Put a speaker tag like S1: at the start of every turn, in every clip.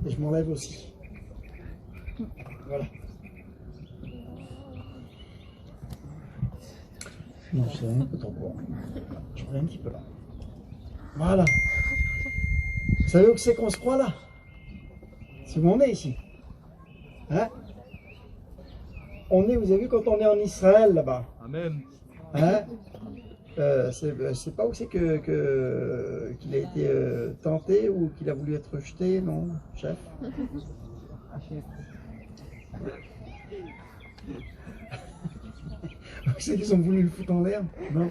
S1: Et je m'enlève aussi. Voilà. Non, c'est un peu trop court. Je prends un petit peu là. Voilà. Vous savez où c'est qu'on se croit là? C'est où on est ici. Hein? On est, vous avez vu, quand on est en Israël là-bas.
S2: Amen.
S1: Hein? C'est pas où c'est qu'il a été tenté ou qu'il a voulu être rejeté, non, chef? C'est qu'ils ont voulu le foutre en l'air? Non.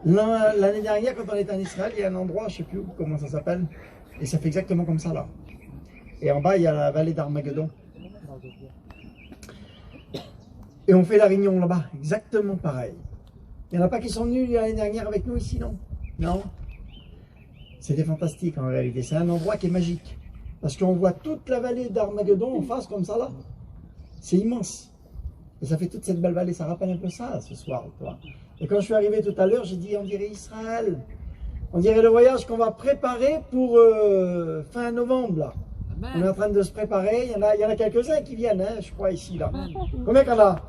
S1: Non, l'année dernière, quand on était en Israël, il y a un endroit, je ne sais plus comment ça s'appelle, et ça fait exactement comme ça là. Et en bas, il y a la vallée d'Armageddon. Et on fait la réunion là-bas, exactement pareil. Il n'y en a pas qui sont venus l'année dernière avec nous ici, non? Non? C'était fantastique en réalité. C'est un endroit qui est magique. Parce qu'on voit toute la vallée d'Armageddon en face, comme ça là. C'est immense. Et ça fait toute cette belle vallée. Ça rappelle un peu ça ce soir, toi. Et quand je suis arrivé tout à l'heure, j'ai dit, on dirait Israël. On dirait le voyage qu'on va préparer pour fin novembre là. On est en train de se préparer. Il y en a quelques-uns qui viennent, hein, je crois, ici là. Combien qu'on a?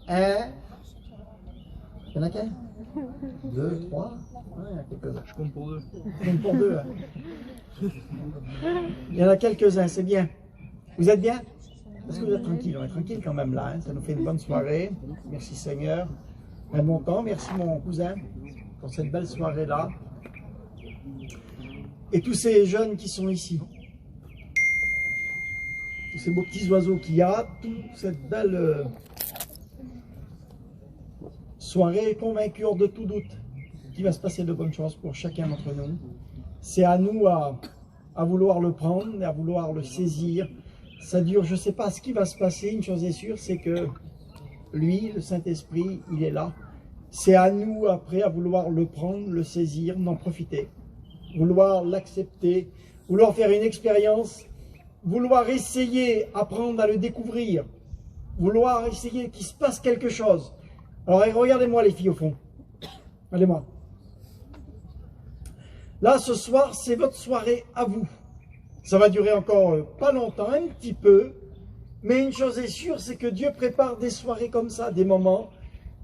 S1: Un. Il y en a qu'un? Deux, trois? Ouais, il y en a quelques-uns.
S2: Je compte pour deux.
S1: Je compte pour deux. Hein. Il y en a quelques-uns, c'est bien. Vous êtes bien? Est-ce que vous êtes tranquille? On est tranquille quand même là. Hein. Ça nous fait une bonne soirée. Merci Seigneur. Un bon temps. Merci mon cousin pour cette belle soirée là. Et tous ces jeunes qui sont ici. Tous ces beaux petits oiseaux qu'il y a. Toute cette belle soirée convaincue hors de tout doute qu'il va se passer de bonnes choses pour chacun d'entre nous. C'est à nous à vouloir le prendre, à vouloir le saisir. Ça dure, je ne sais pas ce qui va se passer. Une chose est sûre, c'est que lui, le Saint-Esprit, il est là. C'est à nous, après, à vouloir le prendre, le saisir, d'en profiter. Vouloir l'accepter, vouloir faire une expérience, vouloir essayer, apprendre à le découvrir, vouloir essayer qu'il se passe quelque chose. Alors, regardez-moi les filles au fond. Regardez-moi. Là, ce soir, c'est votre soirée à vous. Ça va durer encore pas longtemps, un petit peu. Mais une chose est sûre, c'est que Dieu prépare des soirées comme ça, des moments.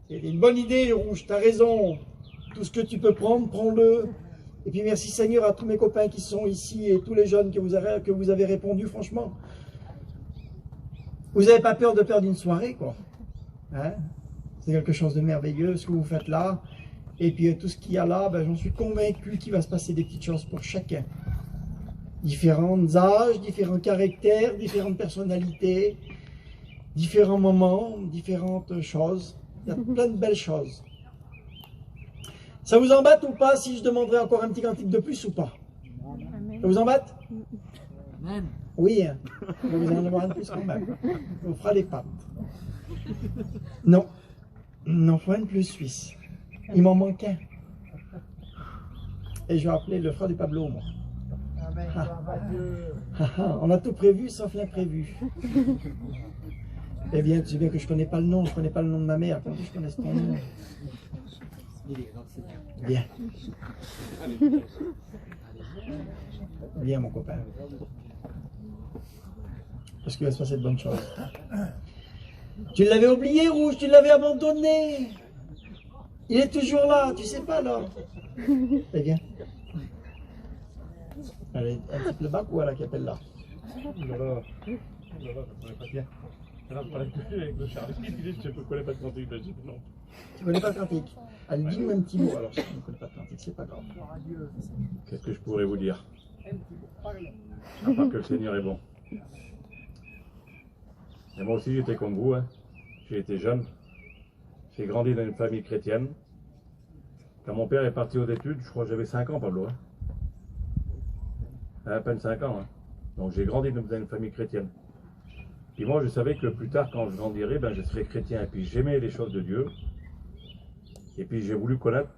S1: C'est une bonne idée, Rouge, tu as raison. Tout ce que tu peux prendre, prends-le. Et puis merci Seigneur à tous mes copains qui sont ici et tous les jeunes que vous avez répondu, franchement. Vous n'avez pas peur de perdre une soirée, quoi. Hein? C'est quelque chose de merveilleux, ce que vous faites là. Et puis tout ce qu'il y a là, ben, j'en suis convaincu qu'il va se passer des petites choses pour chacun. Différents âges, différents caractères, différentes personnalités, différents moments, différentes choses. Il y a plein de belles choses. Ça vous embête ou pas si je demanderais encore un petit cantique de plus ou pas? Ça vous embête?
S2: Amen.
S1: Oui, hein. Vous en avoir un de plus quand même. On fera les pattes. Non. Non, faut un de plus suisse. Il m'en manque un. Et je vais appeler le frère du Pablo, moi. On a tout prévu sauf l'imprévu. Eh bien, tu sais bien que je ne connais pas le nom, je ne connais pas le nom de ma mère. Quand je connais ton nom. Bien. Bien, mon copain. Parce qu'il va se passer de bonnes choses. Tu l'avais oublié, Rouge, tu l'avais abandonné. Il est toujours là, tu sais pas alors. Eh bien. Elle est un petit peu bas ou elle qui appelle là?
S2: Là-bas, ça ne pas bien. Alors, on parlait avec le Charles, il dit je ne connais pas de cantique. Non.
S1: Tu connais pas le cantique? Elle dit un petit mot alors si tu ne connais pas le cantique, c'est pas grave.
S2: Qu'est-ce que je pourrais vous dire? À part que le Seigneur est bon. Et moi aussi j'étais comme vous, hein. J'ai été jeune. J'ai grandi dans une famille chrétienne. Quand mon père est parti aux études, je crois que j'avais 5 ans, Pablo. Hein. À peine 5 ans. Hein. Donc j'ai grandi dans une famille chrétienne. Et moi je savais que plus tard, quand je grandirais, ben, je serais chrétien. Et puis j'aimais les choses de Dieu. Et puis j'ai voulu connaître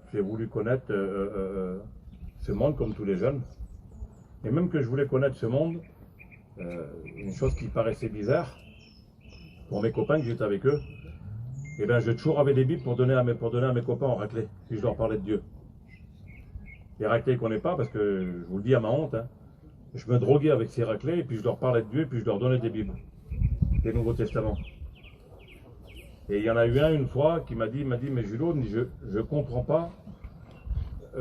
S2: ce monde comme tous les jeunes. Et même que je voulais connaître ce monde, une chose qui paraissait bizarre, pour mes copains que j'étais avec eux, et bien je toujours avais des bibles pour donner à mes copains en raclée, si je leur parlais de Dieu. Les raclés ils ne connaissent pas, parce que je vous le dis à ma honte, hein, je me droguais avec ces raclés, et puis je leur parlais de Dieu, et puis je leur donnais des Bibles, des Nouveaux Testaments. Et il y en a eu un une fois qui m'a dit, mais Julot, je comprends pas.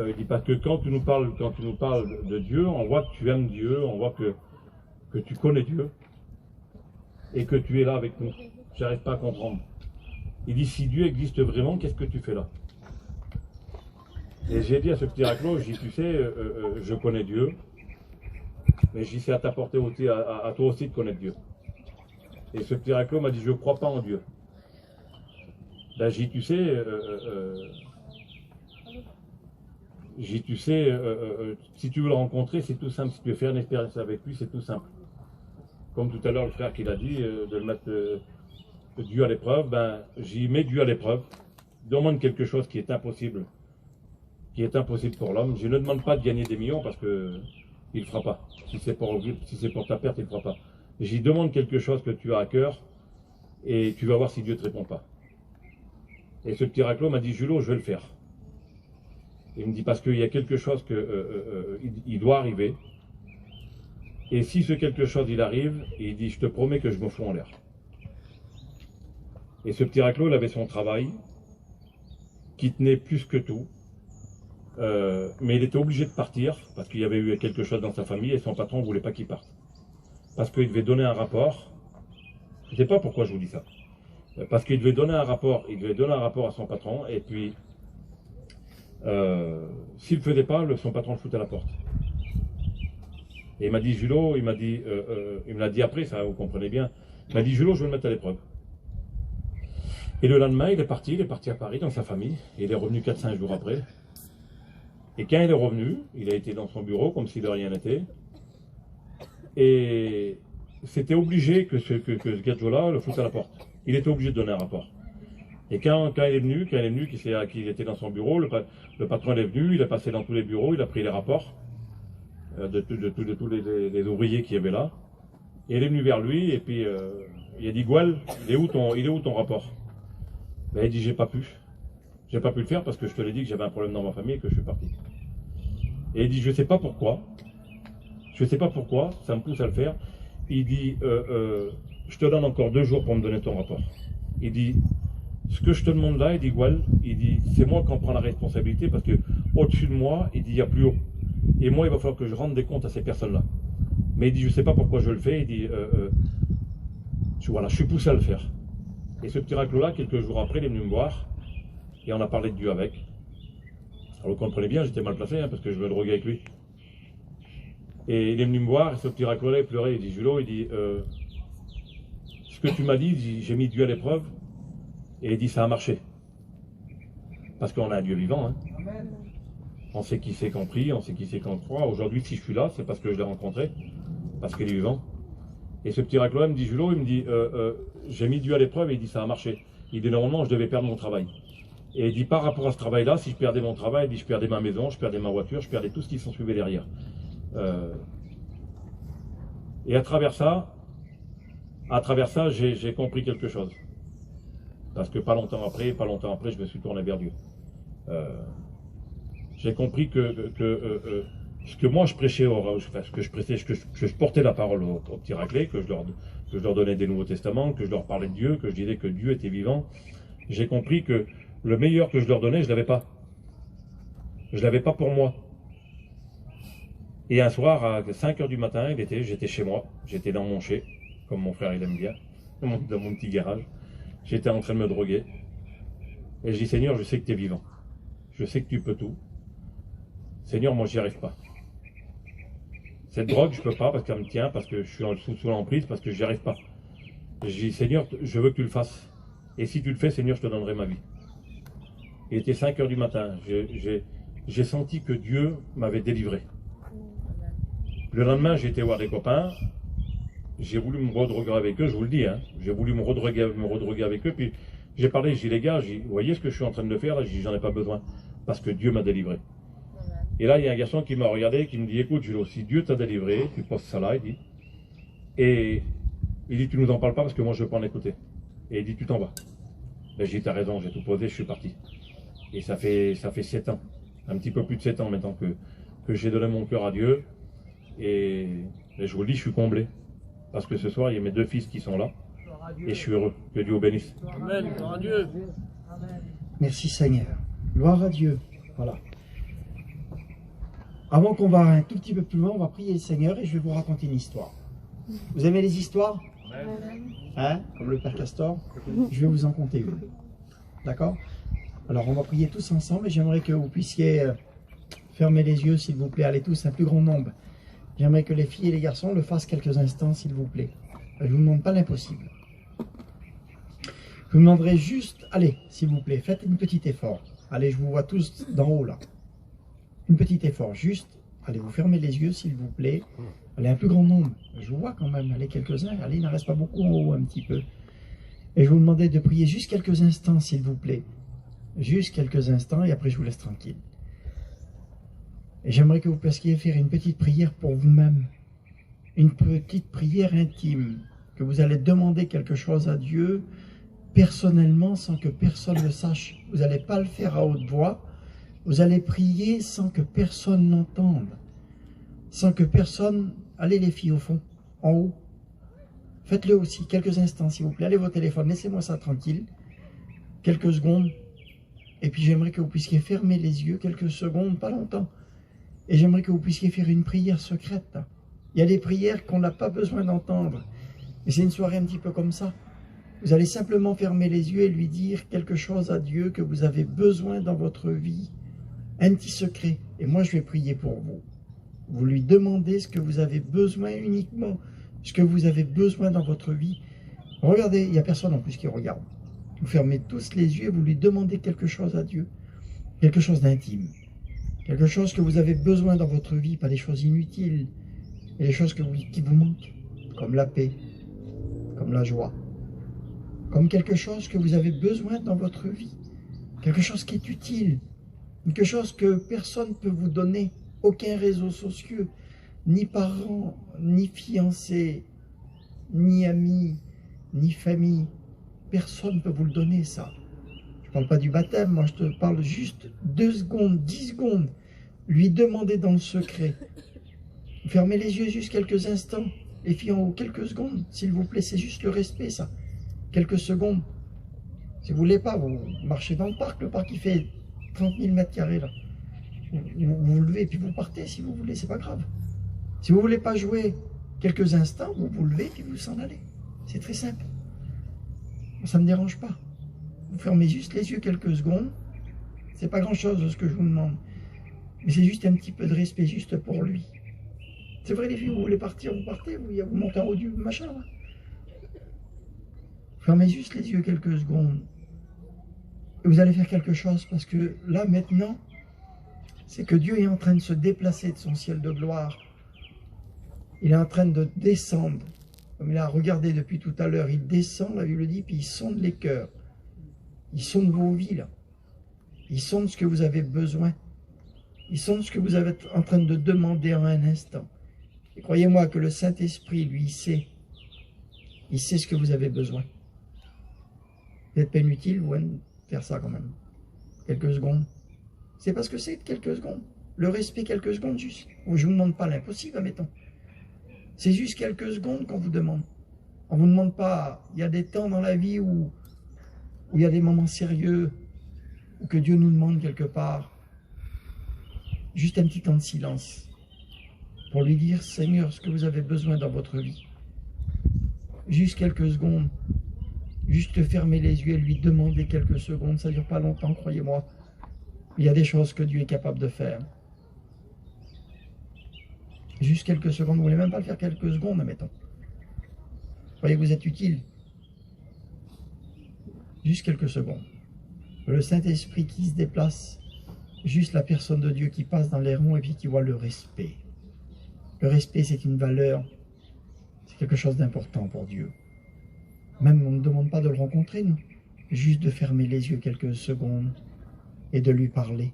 S2: Il dit, parce que quand tu nous parles de Dieu, on voit que tu aimes Dieu, on voit que tu connais Dieu, et que tu es là avec nous. J'arrive pas à comprendre. Il dit, si Dieu existe vraiment, qu'est-ce que tu fais là? Et j'ai dit à ce petit raclot, j'ai dit, tu sais, je connais Dieu, mais j'y sais à t'apporter aussi, à toi aussi de connaître Dieu. Et ce petit raclot m'a dit, je ne crois pas en Dieu. Ben, j'ai dit, tu sais, si tu veux le rencontrer, c'est tout simple. Si tu veux faire une expérience avec lui, c'est tout simple. Comme tout à l'heure, le frère qui l'a dit, de le mettre Dieu à l'épreuve, ben, j'y mets Dieu à l'épreuve. Demande quelque chose qui est impossible pour l'homme. Je ne demande pas de gagner des millions parce que il ne le fera pas. Si c'est pour ta perte, il ne le fera pas. J'y demande quelque chose que tu as à cœur et tu vas voir si Dieu ne te répond pas. Et ce petit raclot m'a dit, Julot, je vais le faire. Il me dit, parce qu'il y a quelque chose il doit arriver. Et si ce quelque chose il arrive, il dit, je te promets que je me fous en l'air. Et ce petit raclot, il avait son travail, qui tenait plus que tout. Mais il était obligé de partir, parce qu'il y avait eu quelque chose dans sa famille, et son patron ne voulait pas qu'il parte. Parce qu'il devait donner un rapport. Je ne sais pas pourquoi je vous dis ça. Parce qu'il devait donner un rapport, à son patron, et puis, s'il ne le faisait pas, son patron le foutait à la porte. Et il m'a dit, Julot, il me l'a dit après, ça vous comprenez bien, il m'a dit, Julot, je vais le mettre à l'épreuve. Et le lendemain, il est parti à Paris, dans sa famille, et il est revenu 4-5 jours après. Et quand il est revenu, il a été dans son bureau, comme si de rien n'était, et c'était obligé que ce gadjo-là le foute à la porte. Il était obligé de donner un rapport. Et quand il est venu, qu'il était dans son bureau, le patron est venu, il a passé dans tous les bureaux, il a pris les rapports de tous les ouvriers qui y avait là. Et il est venu vers lui, et puis il a dit, Goual, il est où ton rapport? Ben, il dit, j'ai pas pu le faire parce que je te l'ai dit que j'avais un problème dans ma famille et que je suis parti. Et il dit, je sais pas pourquoi, ça me pousse à le faire. Il dit, je te donne encore 2 jours pour me donner ton rapport. Il dit, ce que je te demande là, il dit, Goual, il dit, c'est moi qui en prends la responsabilité parce que au-dessus de moi, il dit, il y a plus haut. Et moi, il va falloir que je rende des comptes à ces personnes-là. Mais il dit, je sais pas pourquoi je le fais. Il dit, voilà, je suis poussé à le faire. Et ce petit raclot-là, quelques jours après, il est venu me voir et on a parlé de Dieu avec. Alors, vous comprenez bien, j'étais mal placé parce que je veux le droguer avec lui. Et il est venu me voir et ce petit raclot-là, il pleurait. Il dit, Julot, il dit, ce que tu m'as dit, j'ai mis Dieu à l'épreuve. Et il dit, ça a marché. Parce qu'on a un Dieu vivant. Hein. On sait qui c'est qu'on prie, on sait qui c'est qu'on croit. Aujourd'hui, si je suis là, c'est parce que je l'ai rencontré, parce qu'il est vivant. Et ce petit raclot-là me dit, Julot, il me dit, j'ai mis Dieu à l'épreuve et il dit, ça a marché. Il dit, normalement, je devais perdre mon travail. Et il dit, par rapport à ce travail-là, si je perdais mon travail, il dit, je perdais ma maison, je perdais ma voiture, je perdais tout ce qui s'en suivait derrière. Et à travers ça, j'ai compris quelque chose. Parce que pas longtemps après, je me suis tourné vers Dieu. J'ai compris que ce que moi je prêchais, que je portais la parole aux petits raclés, que je leur donnais des Nouveaux Testaments, que je leur parlais de Dieu, que je disais que Dieu était vivant. J'ai compris que le meilleur que je leur donnais, je l'avais pas. Je l'avais pas pour moi. Et un soir, à 5 h du matin, j'étais chez moi, j'étais dans mon chai, comme mon frère il aime bien, dans mon petit garage. J'étais en train de me droguer. Et je dis, Seigneur, je sais que tu es vivant. Je sais que tu peux tout. Seigneur, moi, j'y arrive pas. Cette drogue, je peux pas parce qu'elle me tient, parce que je suis sous l'emprise, parce que j'y arrive pas. Et je dis, Seigneur, je veux que tu le fasses. Et si tu le fais, Seigneur, je te donnerai ma vie. Il était 5 h du matin. J'ai senti que Dieu m'avait délivré. Le lendemain, j'ai été voir des copains. J'ai voulu me redroguer avec eux, je vous le dis. Hein. J'ai voulu me redroguer avec eux. Puis j'ai parlé, j'ai dit, les gars, vous voyez ce que je suis en train de faire là? J'ai dit, j'en ai pas besoin. Parce que Dieu m'a délivré. Et là, il y a un garçon qui m'a regardé, qui me dit, écoute, Julot, si Dieu t'a délivré, tu poses ça là, il dit. Et il dit, tu nous en parles pas parce que moi, je veux pas en écouter. Et il dit, tu t'en vas. Ben, j'ai dit, t'as raison, j'ai tout posé, je suis parti. Et ça fait 7 ans, un petit peu plus de 7 ans maintenant que j'ai donné mon cœur à Dieu. Et je vous le dis, je suis comblé. Parce que ce soir, il y a mes 2 fils qui sont là. Et je suis heureux. Que Dieu vous bénisse.
S3: Amen. Gloire à Dieu.
S1: Merci Seigneur. Gloire à Dieu. Voilà. Avant qu'on va un tout petit peu plus loin, on va prier le Seigneur et je vais vous raconter une histoire. Vous aimez les histoires? Hein? Comme le Père Castor? Je vais vous en conter une. D'accord? Alors on va prier tous ensemble et j'aimerais que vous puissiez fermer les yeux, s'il vous plaît. Allez tous, un plus grand nombre. J'aimerais que les filles et les garçons le fassent quelques instants, s'il vous plaît. Je ne vous demande pas l'impossible. Je vous demanderai juste, allez, s'il vous plaît, faites un petit effort. Allez, je vous vois tous d'en haut là. Un petit effort, juste, allez, vous fermez les yeux, s'il vous plaît. Allez, un plus grand nombre. Je vous vois quand même, allez, quelques-uns. Allez, il n'en reste pas beaucoup en haut, un petit peu. Et je vous demandais de prier juste quelques instants, s'il vous plaît. Juste quelques instants, et après je vous laisse tranquille. Et j'aimerais que vous puissiez faire une petite prière pour vous-même. Une petite prière intime. Que vous allez demander quelque chose à Dieu, personnellement, sans que personne le sache. Vous n'allez pas le faire à haute voix. Vous allez prier sans que personne n'entende. Sans que personne... Allez les filles au fond, en haut. Faites-le aussi, quelques instants s'il vous plaît. Allez vos téléphones, laissez-moi ça tranquille. Quelques secondes. Et puis j'aimerais que vous puissiez fermer les yeux quelques secondes, pas longtemps. Et j'aimerais que vous puissiez faire une prière secrète. Il y a des prières qu'on n'a pas besoin d'entendre. Et c'est une soirée un petit peu comme ça. Vous allez simplement fermer les yeux et lui dire quelque chose à Dieu que vous avez besoin dans votre vie. Un petit secret. Et moi, je vais prier pour vous. Vous lui demandez ce que vous avez besoin uniquement. Ce que vous avez besoin dans votre vie. Regardez, il n'y a personne en plus qui regarde. Vous fermez tous les yeux et vous lui demandez quelque chose à Dieu. Quelque chose d'intime. Quelque chose que vous avez besoin dans votre vie, pas des choses inutiles. Et des choses qui vous manquent. Comme la paix. Comme la joie. Comme quelque chose que vous avez besoin dans votre vie. Quelque chose qui est utile. Quelque chose que personne ne peut vous donner. Aucun réseau social, ni parents, ni fiancés, ni amis, ni famille. Personne ne peut vous le donner, ça. Je ne parle pas du baptême, moi je te parle juste 2 secondes, 10 secondes. Lui demander dans le secret. Fermez les yeux juste quelques instants. Les filles en haut, quelques secondes, s'il vous plaît, c'est juste le respect, ça. Quelques secondes. Si vous ne voulez pas, vous marchez dans le parc il fait 30 000 mètres carrés, là. Vous vous levez et puis vous partez si vous voulez, c'est pas grave. Si vous ne voulez pas jouer quelques instants, vous vous levez et puis vous s'en allez. C'est très simple. Ça ne me dérange pas. Vous fermez juste les yeux quelques secondes. C'est pas grand chose ce que je vous demande. Mais c'est juste un petit peu de respect juste pour lui. C'est vrai les filles, vous voulez partir, vous partez, vous montez en haut du machin là. Fermez juste les yeux quelques secondes. Et vous allez faire quelque chose parce que là maintenant, c'est que Dieu est en train de se déplacer de son ciel de gloire. Il est en train de descendre. Comme il a regardé depuis tout à l'heure, il descend, la Bible dit, puis il sonde les cœurs. Il sonde vos vies, là. Il sonde ce que vous avez besoin. Il sonde ce que vous êtes en train de demander en un instant. Et croyez-moi que le Saint-Esprit, lui, il sait. Il sait ce que vous avez besoin. Vous n'êtes pas inutile, vous, de faire ça quand même. Quelques secondes. C'est parce que c'est quelques secondes. Le respect, quelques secondes juste. Je ne vous demande pas l'impossible, admettons. C'est juste quelques secondes qu'on vous demande. On ne vous demande pas... Il y a des temps dans la vie où il y a des moments sérieux, où que Dieu nous demande quelque part. Juste un petit temps de silence. Pour lui dire, Seigneur, ce que vous avez besoin dans votre vie. Juste quelques secondes. Juste fermer les yeux et lui demander quelques secondes. Ça ne dure pas longtemps, croyez-moi. Il y a des choses que Dieu est capable de faire. Juste quelques secondes. Vous ne voulez même pas le faire quelques secondes, admettons. Vous voyez que vous êtes utile. Juste quelques secondes. Le Saint-Esprit qui se déplace. Juste la personne de Dieu qui passe dans les ronds et puis qui voit le respect. Le respect, c'est une valeur. C'est quelque chose d'important pour Dieu. Même, on ne demande pas de le rencontrer, nous. Juste de fermer les yeux quelques secondes et de lui parler.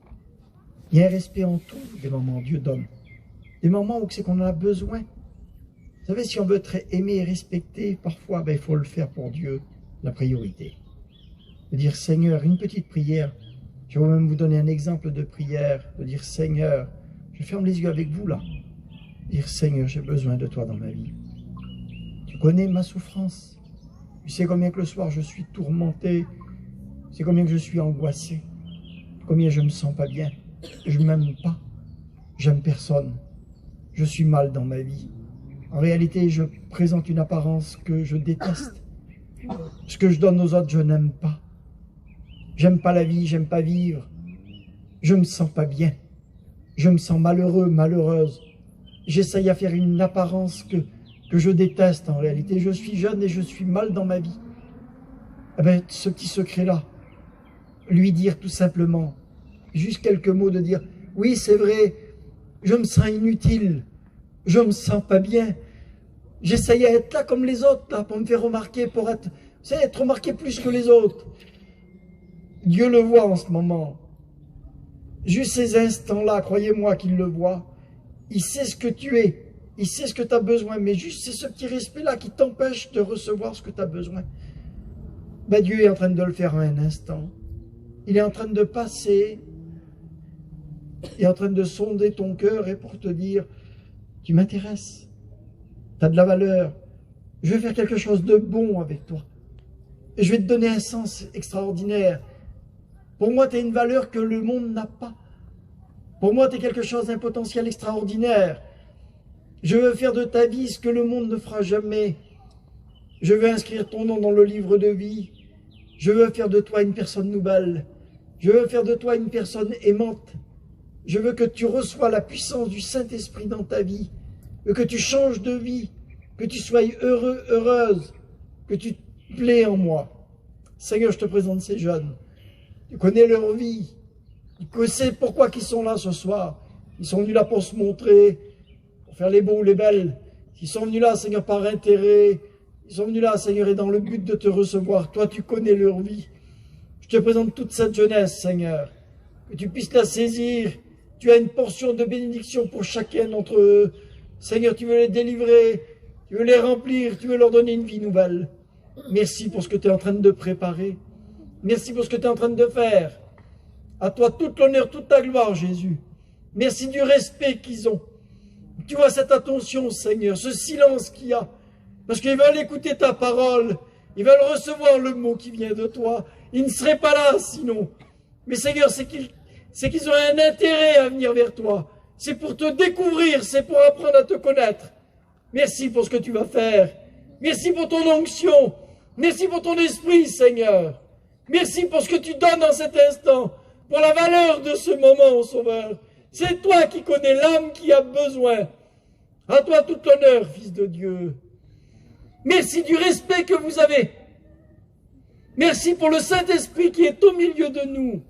S1: Il y a un respect en tout, des moments Dieu donne. Des moments où c'est qu'on en a besoin. Vous savez, si on veut être aimé et respecté, parfois, il faut le faire pour Dieu, la priorité. De dire, Seigneur, une petite prière. Je vais même vous donner un exemple de prière. De dire, Seigneur, je ferme les yeux avec vous, là. dire Seigneur, j'ai besoin de toi dans ma vie. Tu connais ma souffrance. Tu sais combien que le soir je suis tourmenté. Tu sais combien que je suis angoissé. Combien je me sens pas bien. Je m'aime pas. J'aime personne. Je suis mal dans ma vie. En réalité, je présente une apparence que je déteste. Ce que je donne aux autres, je n'aime pas. J'aime pas la vie, j'aime pas vivre. Je me sens pas bien. Je me sens malheureux, malheureuse. J'essaye à faire une apparence que je déteste. En réalité, je suis jeune et je suis mal dans ma vie. Eh bien, ce petit secret-là, lui dire tout simplement, juste quelques mots de dire, oui, c'est vrai, je me sens inutile, je me sens pas bien. J'essaye à être là comme les autres, là, pour me faire remarquer, pour être remarqué plus que les autres. Dieu le voit en ce moment. Juste ces instants-là, croyez-moi qu'il le voit. Il sait ce que tu es, il sait ce que tu as besoin, mais juste c'est ce petit respect-là qui t'empêche de recevoir ce que tu as besoin. Ben, Dieu est en train de le faire en un instant. Il est en train de passer, il est en train de sonder ton cœur et pour te dire, tu m'intéresses, tu as de la valeur, je vais faire quelque chose de bon avec toi. Et je vais te donner un sens extraordinaire. Pour moi, tu as une valeur que le monde n'a pas. Pour moi, tu es quelque chose d'un potentiel extraordinaire. Je veux faire de ta vie ce que le monde ne fera jamais. Je veux inscrire ton nom dans le livre de vie. Je veux faire de toi une personne nouvelle. Je veux faire de toi une personne aimante. Je veux que tu reçois la puissance du Saint-Esprit dans ta vie. Que tu changes de vie. Que tu sois heureux, heureuse. Que tu te plais en moi. Seigneur, je te présente ces jeunes. Tu connais leur vie. Tu sais pourquoi ils sont là ce soir. Ils sont venus là pour se montrer, pour faire les beaux ou les belles. Ils sont venus là, Seigneur, par intérêt. Ils sont venus là, Seigneur, et dans le but de te recevoir. Toi, tu connais leur vie. Je te présente toute cette jeunesse, Seigneur. Que tu puisses la saisir. Tu as une portion de bénédiction pour chacun d'entre eux. Seigneur, tu veux les délivrer. Tu veux les remplir. Tu veux leur donner une vie nouvelle. Merci pour ce que tu es en train de préparer. Merci pour ce que tu es en train de faire. À toi toute l'honneur, toute ta gloire, Jésus. Merci du respect qu'ils ont. Tu vois cette attention, Seigneur, ce silence qu'il y a. Parce qu'ils veulent écouter ta parole. Ils veulent recevoir le mot qui vient de toi. Ils ne seraient pas là sinon. Mais Seigneur, c'est qu'ils ont un intérêt à venir vers toi. C'est pour te découvrir, c'est pour apprendre à te connaître. Merci pour ce que tu vas faire. Merci pour ton onction. Merci pour ton esprit, Seigneur. Merci pour ce que tu donnes en cet instant. Pour la valeur de ce moment, Sauveur. C'est toi qui connais l'âme qui a besoin. À toi toute l'honneur, Fils de Dieu. Merci du respect que vous avez. Merci pour le Saint-Esprit qui est au milieu de nous.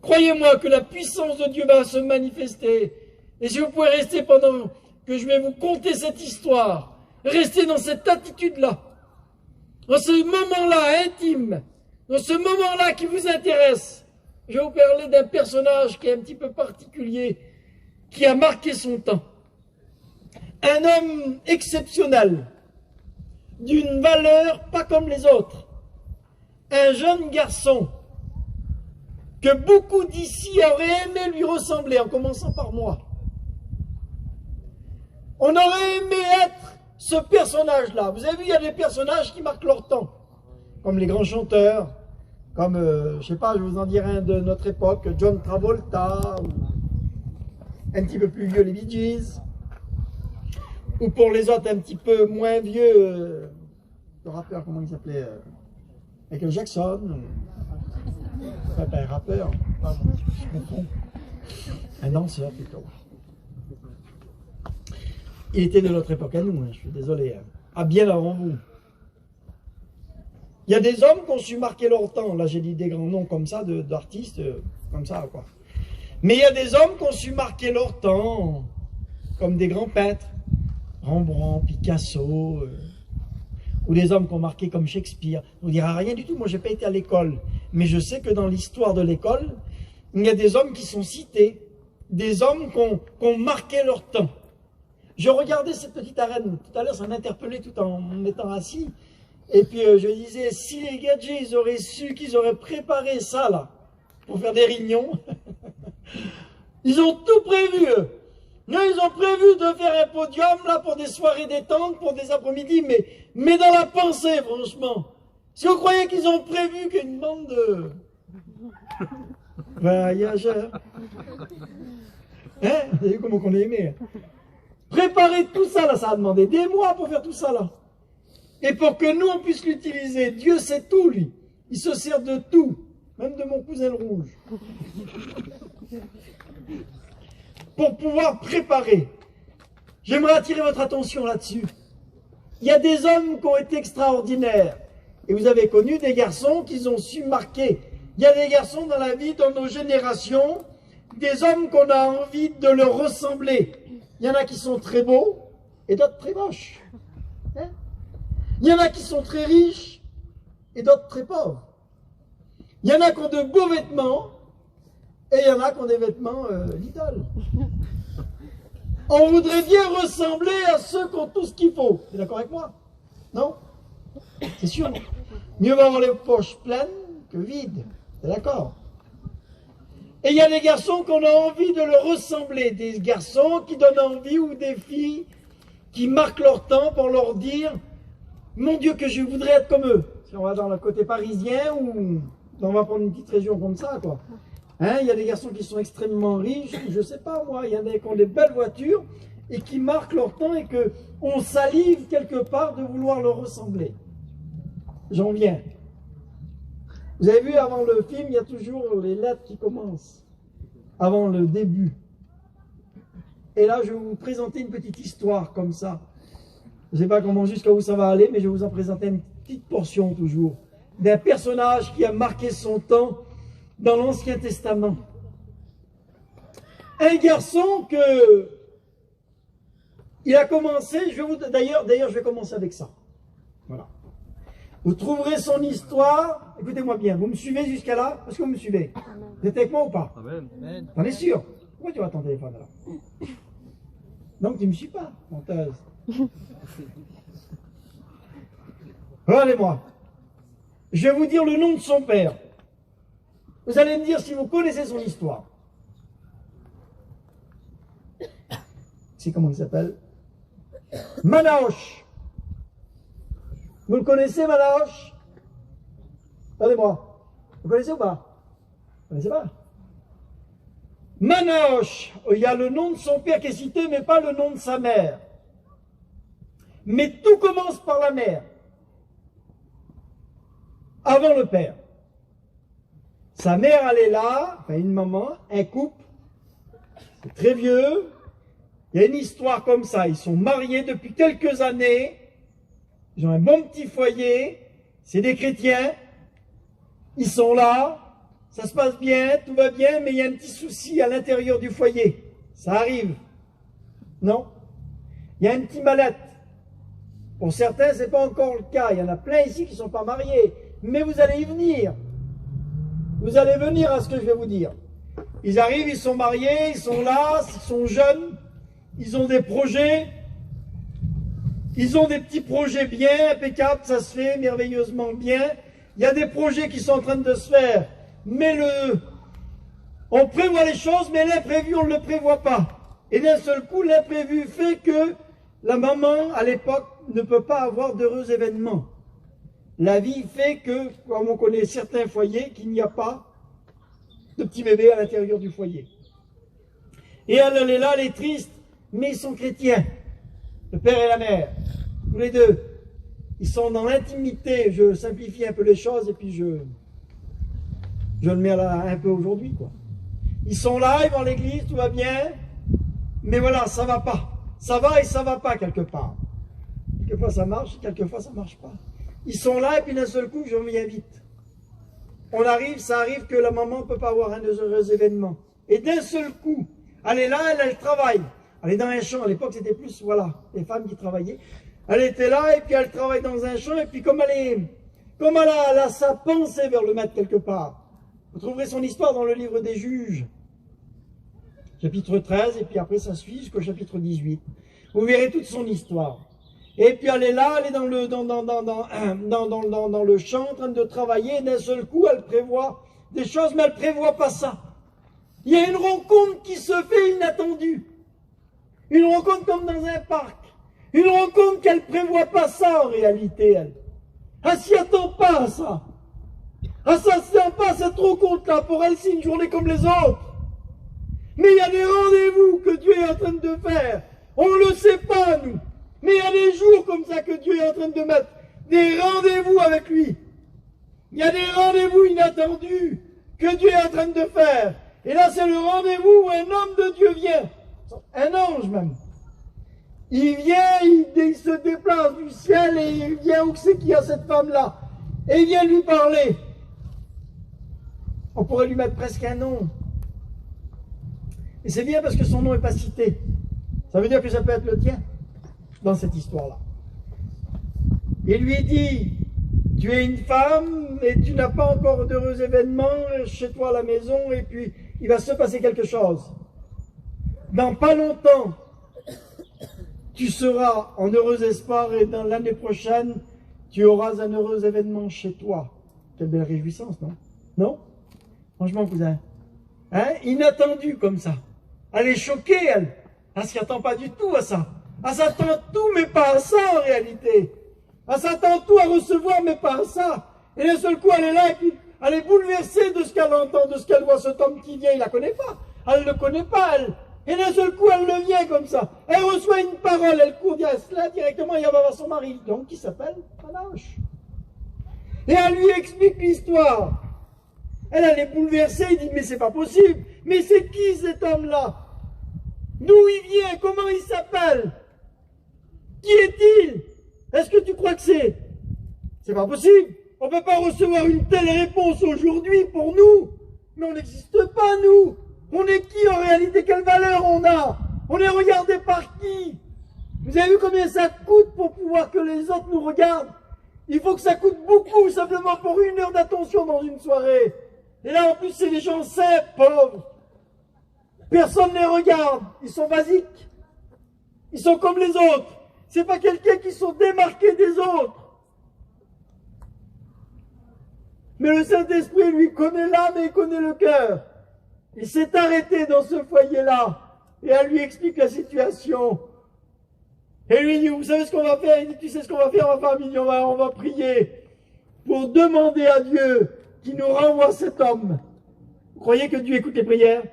S1: Croyez-moi que la puissance de Dieu va se manifester. Et si vous pouvez rester pendant que je vais vous conter cette histoire, restez dans cette attitude-là, dans ce moment-là intime, dans ce moment-là qui vous intéresse. Je vais vous parler d'un personnage qui est un petit peu particulier, qui a marqué son temps. Un homme exceptionnel, d'une valeur pas comme les autres. Un jeune garçon que beaucoup d'ici auraient aimé lui ressembler, en commençant par moi. On aurait aimé être ce personnage-là. Vous avez vu, il y a des personnages qui marquent leur temps, comme les grands chanteurs, comme, je ne sais pas, je vous en dirai un de notre époque, John Travolta, ou un petit peu plus vieux, les Bee Gees, ou pour les autres un petit peu moins vieux, le rappeur, comment il s'appelait, Michael Jackson, pas un rappeur, pardon, je confonds, un danseur plutôt. Il était de notre époque à nous, hein, je suis désolé, hein, bien avant vous. Il y a des hommes qui ont su marquer leur temps. Là, j'ai dit des grands noms comme ça, d'artistes, comme ça, quoi. Mais il y a des hommes qui ont su marquer leur temps, comme des grands peintres, Rembrandt, Picasso, ou des hommes qui ont marqué comme Shakespeare. On ne dira rien du tout, moi, je n'ai pas été à l'école. Mais je sais que dans l'histoire de l'école, il y a des hommes qui sont cités, des hommes qui ont marqué leur temps. Je regardais cette petite arène, tout à l'heure, ça m'interpellait tout en étant assis. Et puis je disais, si les gadgets, ils auraient su qu'ils auraient préparé ça là, pour faire des réunions, ils ont tout prévu eux. Non, ils ont prévu de faire un podium, là, pour des soirées détente, pour des après-midi, mais dans la pensée, franchement. Si vous croyez qu'ils ont prévu qu'une bande de voyageurs... Hein? Vous avez vu comment on est aimé? Préparer tout ça, là, ça a demandé des mois pour faire tout ça, là. Et pour que nous, on puisse l'utiliser, Dieu sait tout, lui. Il se sert de tout, même de mon cousin le rouge. Pour pouvoir préparer. J'aimerais attirer votre attention là-dessus. Il y a des hommes qui ont été extraordinaires. Et vous avez connu des garçons qui ont su marquer. Il y a des garçons dans la vie, dans nos générations, des hommes qu'on a envie de leur ressembler. Il y en a qui sont très beaux et d'autres très moches. Hein? Il y en a qui sont très riches et d'autres très pauvres. Il y en a qui ont de beaux vêtements et il y en a qui ont des vêtements Lidl. On voudrait bien ressembler à ceux qui ont tout ce qu'il faut. Tu es d'accord avec moi? Non? C'est sûr. Mieux vaut avoir les poches pleines que vides. Tu es d'accord? Et il y a des garçons qu'on a envie de leur ressembler. Des garçons qui donnent envie ou des filles qui marquent leur temps pour leur dire « Mon Dieu, que je voudrais être comme eux ». Si on va dans le côté parisien ou on va prendre une petite région comme ça, quoi. Hein, il y a des garçons qui sont extrêmement riches, je ne sais pas moi, il y en a qui ont des belles voitures et qui marquent leur temps et qu'on salive quelque part de vouloir leur ressembler. J'en viens. Vous avez vu, avant le film, il y a toujours les lettres qui commencent, avant le début. Et là, je vais vous présenter une petite histoire comme ça. Je ne sais pas comment jusqu'à où ça va aller, mais je vais vous en présenter une petite portion toujours, d'un personnage qui a marqué son temps dans l'Ancien Testament. Un garçon que il a commencé, d'ailleurs je vais commencer avec ça. Voilà. Vous trouverez son histoire, écoutez-moi bien, vous me suivez jusqu'à là? Est-ce que vous me suivez? Vous êtes avec moi ou pas? Amen. T'en es sûr? Pourquoi tu vas ton téléphone là? Donc tu ne me suis pas, menteuse. Regardez-moi. Je vais vous dire le nom de son père. Vous allez me dire si vous connaissez son histoire. C'est comment il s'appelle? Manaosh. Vous le connaissez, Manaosh? Regardez-moi. Vous connaissez ou pas? Vous connaissez pas? Manaosh, il y a le nom de son père qui est cité, mais pas le nom de sa mère. Mais tout commence par la mère. Avant le père. Sa mère, elle est là, enfin une maman, un couple, c'est très vieux, il y a une histoire comme ça, ils sont mariés depuis quelques années, ils ont un bon petit foyer, c'est des chrétiens, ils sont là, ça se passe bien, tout va bien, mais il y a un petit souci à l'intérieur du foyer, ça arrive, non? Il y a un petit mal-être. Pour certains, ce n'est pas encore le cas, il y en a plein ici qui ne sont pas mariés, mais vous allez y venir. Vous allez venir à ce que je vais vous dire. Ils arrivent, ils sont mariés, ils sont là, ils sont jeunes, ils ont des projets, ils ont des petits projets bien impeccables, ça se fait merveilleusement bien. Il y a des projets qui sont en train de se faire, mais on prévoit les choses, mais l'imprévu, on ne le prévoit pas. Et d'un seul coup, l'imprévu fait que la maman, à l'époque, ne peut pas avoir d'heureux événements. La vie fait que, comme on connaît certains foyers, qu'il n'y a pas de petit bébé à l'intérieur du foyer. Et elle est là, elle est triste, mais ils sont chrétiens. Le père et la mère, tous les deux. Ils sont dans l'intimité, je simplifie un peu les choses et puis je le mets là un peu aujourd'hui, quoi. Ils sont là, ils vont à l'église, tout va bien, mais voilà, ça va pas. Ça va et ça va pas quelque part. Quelquefois ça marche, quelquefois ça marche pas. Ils sont là et puis d'un seul coup, je reviens vite. On arrive, ça arrive que la maman ne peut pas avoir un heureux événement. Et d'un seul coup, elle est là, elle travaille. Elle est dans un champ. À l'époque, c'était plus, voilà, les femmes qui travaillaient. Elle était là et puis elle travaille dans un champ. Et puis comme elle a sa pensée vers le maître quelque part. Vous trouverez son histoire dans le livre des Juges. Chapitre 13 et puis après ça suit jusqu'au chapitre 18. Vous verrez toute son histoire. Et puis elle est là, elle est dans le champ en train de travailler, et d'un seul coup elle prévoit des choses, mais elle ne prévoit pas ça. Il y a une rencontre qui se fait inattendue. Une rencontre comme dans un parc. Une rencontre qu'elle ne prévoit pas ça en réalité, elle. Elle s'y attend pas à ça. Elle s'attend pas à cette rencontre-là. Pour elle, c'est une journée comme les autres. Mais il y a des rendez-vous que Dieu est en train de faire. On ne le sait pas, nous. Mais il y a des jours comme ça que Dieu est en train de mettre des rendez-vous avec lui. Il y a des rendez-vous inattendus que Dieu est en train de faire. Et là, c'est le rendez-vous où un homme de Dieu vient. Un ange même. Il vient, il se déplace du ciel et il vient où c'est qu'il y a cette femme-là. Et il vient lui parler. On pourrait lui mettre presque un nom. Et c'est bien parce que son nom n'est pas cité. Ça veut dire que ça peut être le tien dans cette histoire-là. Il lui dit, tu es une femme et tu n'as pas encore d'heureux événements chez toi à la maison et puis il va se passer quelque chose. Dans pas longtemps, tu seras en heureux espoir et dans l'année prochaine, tu auras un heureux événement chez toi. Quelle belle réjouissance, non? Non? Franchement, cousin. Hein? Inattendu comme ça. Elle est choquée, elle. Elle ne s'y attend pas du tout à ça. Elle s'attend à tout, mais pas à ça en réalité. Elle s'attend tout à recevoir, mais pas à ça. Et d'un seul coup, elle est là, et puis elle est bouleversée de ce qu'elle entend, de ce qu'elle voit. Cet homme qui vient, il la connaît pas. Elle ne le connaît pas, elle. Et d'un seul coup, elle le vient comme ça. Elle reçoit une parole, elle court là directement, et elle va voir son mari, donc qui s'appelle Panache. Et elle lui explique l'histoire. Elle est bouleversée, il dit, mais c'est pas possible. Mais c'est qui cet homme-là? D'où il vient? Comment il s'appelle? Qui est-il? Est-ce que tu crois que c'est pas possible? On ne peut pas recevoir une telle réponse aujourd'hui pour nous. Mais on n'existe pas, nous. On est qui en réalité? Quelle valeur on a? On est regardé par qui? Vous avez vu combien ça coûte pour pouvoir que les autres nous regardent? Il faut que ça coûte beaucoup, simplement pour 1 heure d'attention dans une soirée. Et là, en plus, c'est des gens simples, pauvres. Personne ne les regarde. Ils sont basiques. Ils sont comme les autres. C'est pas quelqu'un qui sont démarqués des autres. Mais le Saint-Esprit, lui, connaît l'âme et il connaît le cœur. Il s'est arrêté dans ce foyer-là. Et elle lui explique la situation. Et lui dit, vous savez ce qu'on va faire? Il dit, tu sais ce qu'on va faire, ma famille? On va prier pour demander à Dieu qu'il nous renvoie cet homme. Vous croyez que Dieu écoute les prières?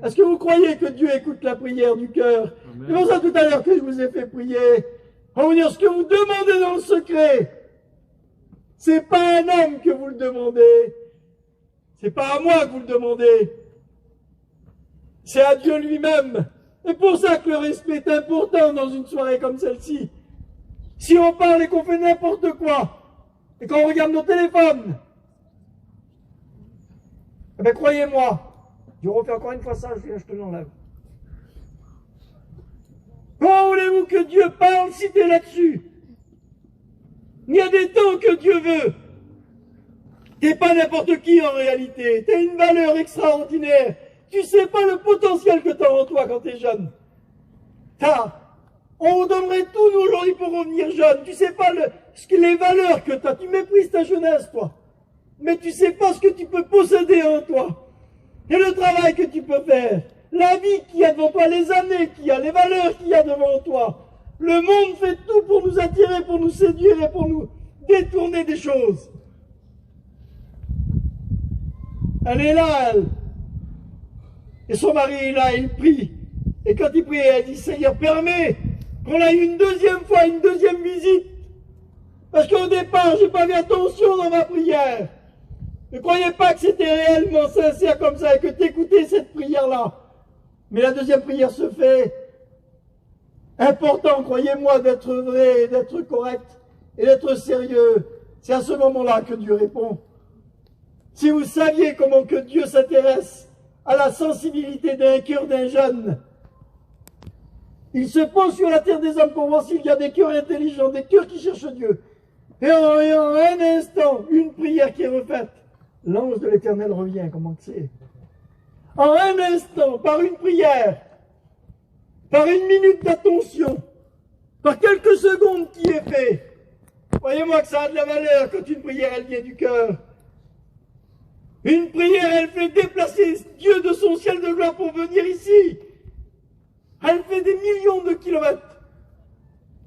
S1: Est-ce que vous croyez que Dieu écoute la prière du cœur? C'est pour ça tout à l'heure que je vous ai fait prier. On va vous dire ce que vous demandez dans le secret. C'est pas un homme que vous le demandez. C'est pas à moi que vous le demandez. C'est à Dieu lui-même. C'est pour ça que le respect est important dans une soirée comme celle-ci. Si on parle et qu'on fait n'importe quoi, et qu'on regarde nos téléphones, eh bien croyez-moi, je refais encore une fois ça, je te l'enlève. Comment voulez-vous que Dieu parle si tu es là-dessus? Il y a des temps que Dieu veut. T'es pas n'importe qui en réalité. T'as une valeur extraordinaire. Tu sais pas le potentiel que t'as en toi quand t'es jeune. On vous donnerait tout nous aujourd'hui pour revenir jeune. Tu sais pas les valeurs que t'as. Tu méprises ta jeunesse, toi. Mais tu sais pas ce que tu peux posséder en toi. Et le travail que tu peux faire. La vie qu'il y a devant toi, les années qu'il y a, les valeurs qu'il y a devant toi. Le monde fait tout pour nous attirer, pour nous séduire et pour nous détourner des choses. Elle est là, elle. Et son mari est là, il prie. Et quand il prie, elle dit, Seigneur, permets qu'on aille une deuxième fois, une deuxième visite. Parce qu'au départ, j'ai pas fait attention dans ma prière. Ne croyez pas que c'était réellement sincère comme ça et que t'écoutais cette prière-là. Mais la deuxième prière se fait. Important, croyez-moi, d'être vrai, d'être correct et d'être sérieux. C'est à ce moment-là que Dieu répond. Si vous saviez comment que Dieu s'intéresse à la sensibilité d'un cœur d'un jeune, il se pose sur la terre des hommes pour voir s'il y a des cœurs intelligents, des cœurs qui cherchent Dieu. Et en un instant, une prière qui est refaite, l'ange de l'Éternel revient, comment que c'est? En un instant, par une prière, par une minute d'attention, par quelques secondes qui est fait, croyez-moi que ça a de la valeur quand une prière, elle vient du cœur. Une prière, elle fait déplacer Dieu de son ciel de gloire pour venir ici. Elle fait des millions de kilomètres.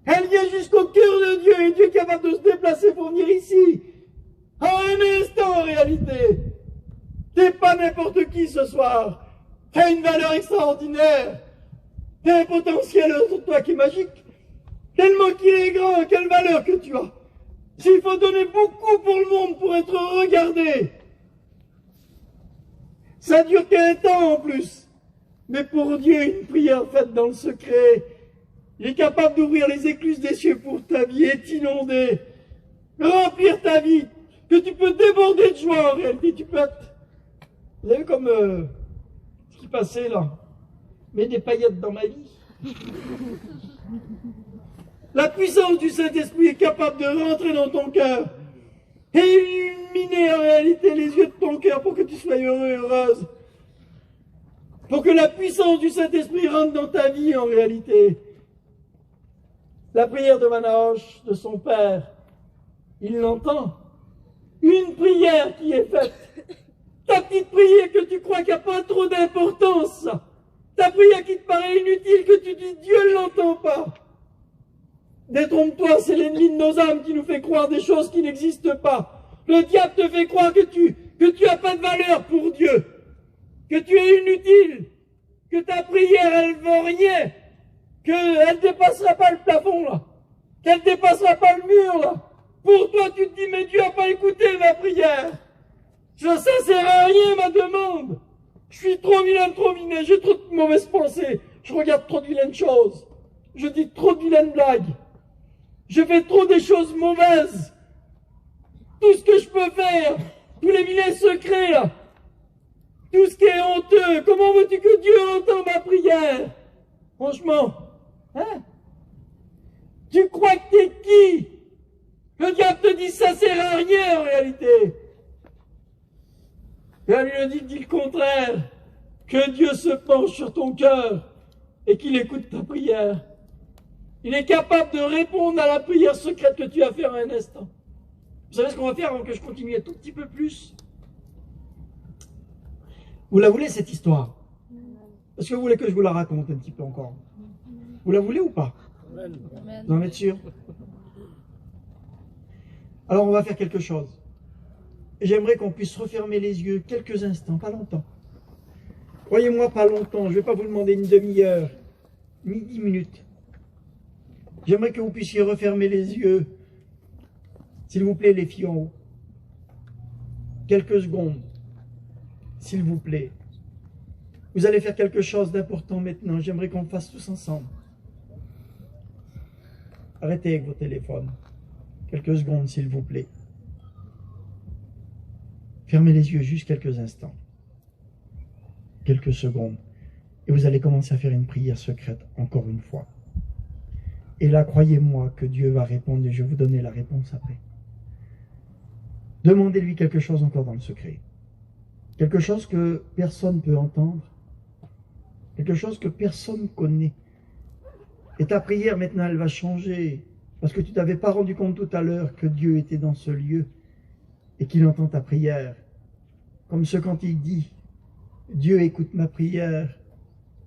S1: Elle vient jusqu'au cœur de Dieu et Dieu est capable de se déplacer pour venir ici. En un instant en réalité. T'es pas n'importe qui ce soir. T'as une valeur extraordinaire. T'as un potentiel autour de toi qui est magique. Tellement qu'il est grand, quelle valeur que tu as. S'il faut donner beaucoup pour le monde pour être regardé. Ça dure qu'un temps en plus. Mais pour Dieu, une prière faite dans le secret, il est capable d'ouvrir les écluses des cieux pour ta vie et t'inonder, remplir ta vie, que tu peux déborder de joie en réalité. Tu peux être... Vous avez vu comme ce qui passait là? Mets des paillettes dans ma vie. La puissance du Saint-Esprit est capable de rentrer dans ton cœur et illuminer en réalité les yeux de ton cœur pour que tu sois heureux et heureuse. Pour que la puissance du Saint-Esprit rentre dans ta vie en réalité. La prière de Manaoche, de son père, il l'entend. Une prière qui est faite. Ta petite prière que tu crois qu'il n'y a pas trop d'importance. Ta prière qui te paraît inutile, que tu dis Dieu ne l'entend pas. Détrompe-toi, c'est l'ennemi de nos âmes qui nous fait croire des choses qui n'existent pas. Le diable te fait croire que tu n'as pas de valeur pour Dieu, que tu es inutile, que ta prière, elle ne vaut rien, qu'elle ne dépassera pas le plafond, là, qu'elle ne dépassera pas le mur, là. Pour toi, tu te dis, mais Dieu n'a pas écouté ma prière. Ça sert à rien, ma demande. Je suis trop vilain, j'ai trop de mauvaises pensées, je regarde trop de vilaines choses, je dis trop de vilaines blagues. Je fais trop des choses mauvaises. Tout ce que je peux faire, tous les vilains secrets, là, tout ce qui est honteux, comment veux-tu que Dieu entende ma prière? Franchement, hein? Tu crois que t'es qui? Le diable te dit ça sert à rien en réalité. Et elle lui dit le contraire, que Dieu se penche sur ton cœur et qu'il écoute ta prière. Il est capable de répondre à la prière secrète que tu as fait en un instant. Vous savez ce qu'on va faire avant que je continue un tout petit peu plus? Vous la voulez cette histoire? Est-ce que vous voulez que je vous la raconte un petit peu encore? Vous la voulez ou pas? Vous en êtes sûr? Alors on va faire quelque chose. J'aimerais qu'on puisse refermer les yeux quelques instants, pas longtemps. Croyez-moi, pas longtemps. Je ne vais pas vous demander une demi-heure, ni 10 minutes. J'aimerais que vous puissiez refermer les yeux, s'il vous plaît, les filles en haut. Quelques secondes, s'il vous plaît. Vous allez faire quelque chose d'important maintenant. J'aimerais qu'on le fasse tous ensemble. Arrêtez avec vos téléphones. Quelques secondes, s'il vous plaît. Fermez les yeux juste quelques instants. Quelques secondes. Et vous allez commencer à faire une prière secrète, encore une fois. Et là, croyez-moi que Dieu va répondre et je vais vous donner la réponse après. Demandez-lui quelque chose encore dans le secret. Quelque chose que personne ne peut entendre. Quelque chose que personne ne connaît. Et ta prière, maintenant, elle va changer. Parce que tu ne t'avais pas rendu compte tout à l'heure que Dieu était dans ce lieu et qu'il entend ta prière. Comme ce cantique dit, Dieu écoute ma prière.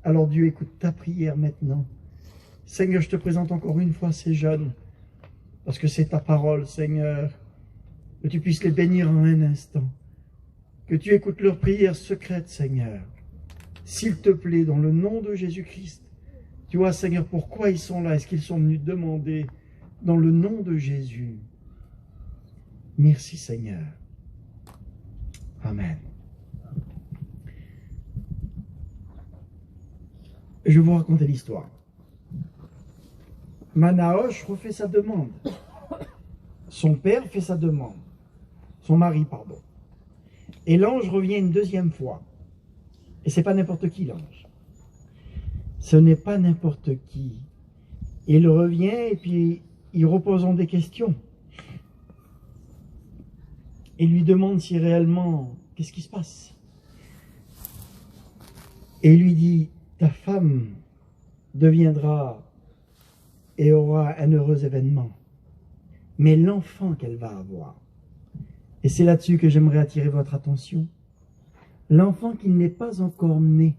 S1: Alors Dieu écoute ta prière maintenant. Seigneur, je te présente encore une fois ces jeunes, parce que c'est ta parole, Seigneur, que tu puisses les bénir en un instant, que tu écoutes leurs prières secrètes, Seigneur. S'il te plaît, dans le nom de Jésus-Christ, tu vois, Seigneur, pourquoi ils sont là, est-ce qu'ils sont venus demander, dans le nom de Jésus. Merci, Seigneur. Amen. Je vais vous raconter l'histoire. Manaoche refait sa demande. Son père fait sa demande. Son mari, pardon. Et l'ange revient une deuxième fois. Et c'est pas n'importe qui, l'ange. Ce n'est pas n'importe qui. Il revient et puis il repose des questions. Il lui demande si réellement, qu'est-ce qui se passe? Et il lui dit, ta femme deviendra et aura un heureux événement. Mais l'enfant qu'elle va avoir, et c'est là-dessus que j'aimerais attirer votre attention, l'enfant qui n'est pas encore né,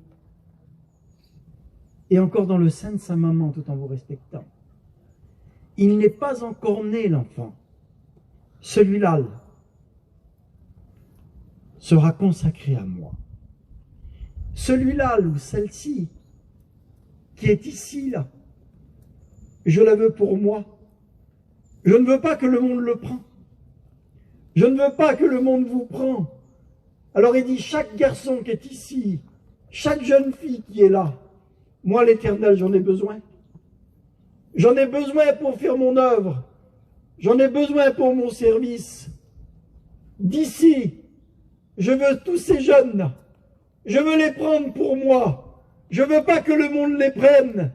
S1: et encore dans le sein de sa maman, tout en vous respectant. Il n'est pas encore né, l'enfant. Celui-là sera consacré à moi. Celui-là ou celle-ci qui est ici, là, je la veux pour moi. Je ne veux pas que le monde le prend. Je ne veux pas que le monde vous prend. Alors il dit, chaque garçon qui est ici, chaque jeune fille qui est là, moi l'Éternel, j'en ai besoin. J'en ai besoin pour faire mon œuvre. J'en ai besoin pour mon service. D'ici, je veux tous ces jeunes-là. Je veux les prendre pour moi. Je ne veux pas que le monde les prenne.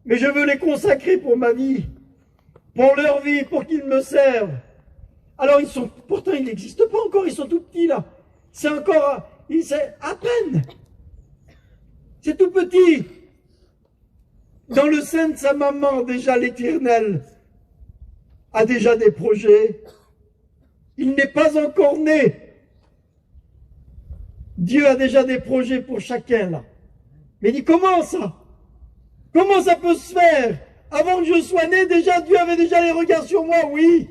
S1: Mais je veux les consacrer pour ma vie. Pour leur vie, pour qu'ils me servent. Alors pourtant ils n'existent pas encore, ils sont tout petits là. C'est encore, c'est à peine. C'est tout petit. Dans le sein de sa maman, déjà l'Éternel a déjà des projets. Il n'est pas encore né. Dieu a déjà des projets pour chacun là. Mais il dit, comment ça? Comment ça peut se faire? Avant que je sois né, déjà Dieu avait déjà les regards sur moi, oui.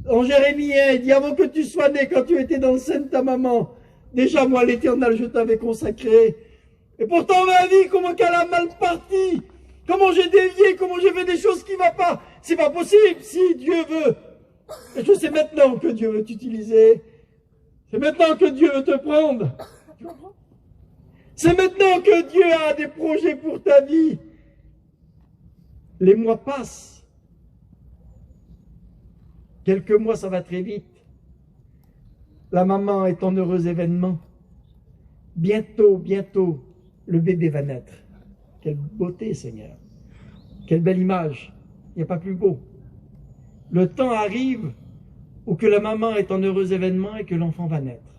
S1: En Jérémie 1, il dit, avant que tu sois né, quand tu étais dans le sein de ta maman, déjà moi l'Éternel, je t'avais consacré. Et pourtant ma vie, comment qu'elle a mal parti? Comment j'ai dévié? Comment j'ai fait des choses qui ne vont pas? C'est pas possible, si Dieu veut. Et je sais maintenant que Dieu veut t'utiliser. C'est maintenant que Dieu veut te prendre. C'est maintenant que Dieu a des projets pour ta vie. Les mois passent. Quelques mois, ça va très vite. La maman est en heureux événement. Bientôt, bientôt, le bébé va naître. Quelle beauté, Seigneur. Quelle belle image. Il n'y a pas plus beau. Le temps arrive où que la maman est en heureux événement et que l'enfant va naître.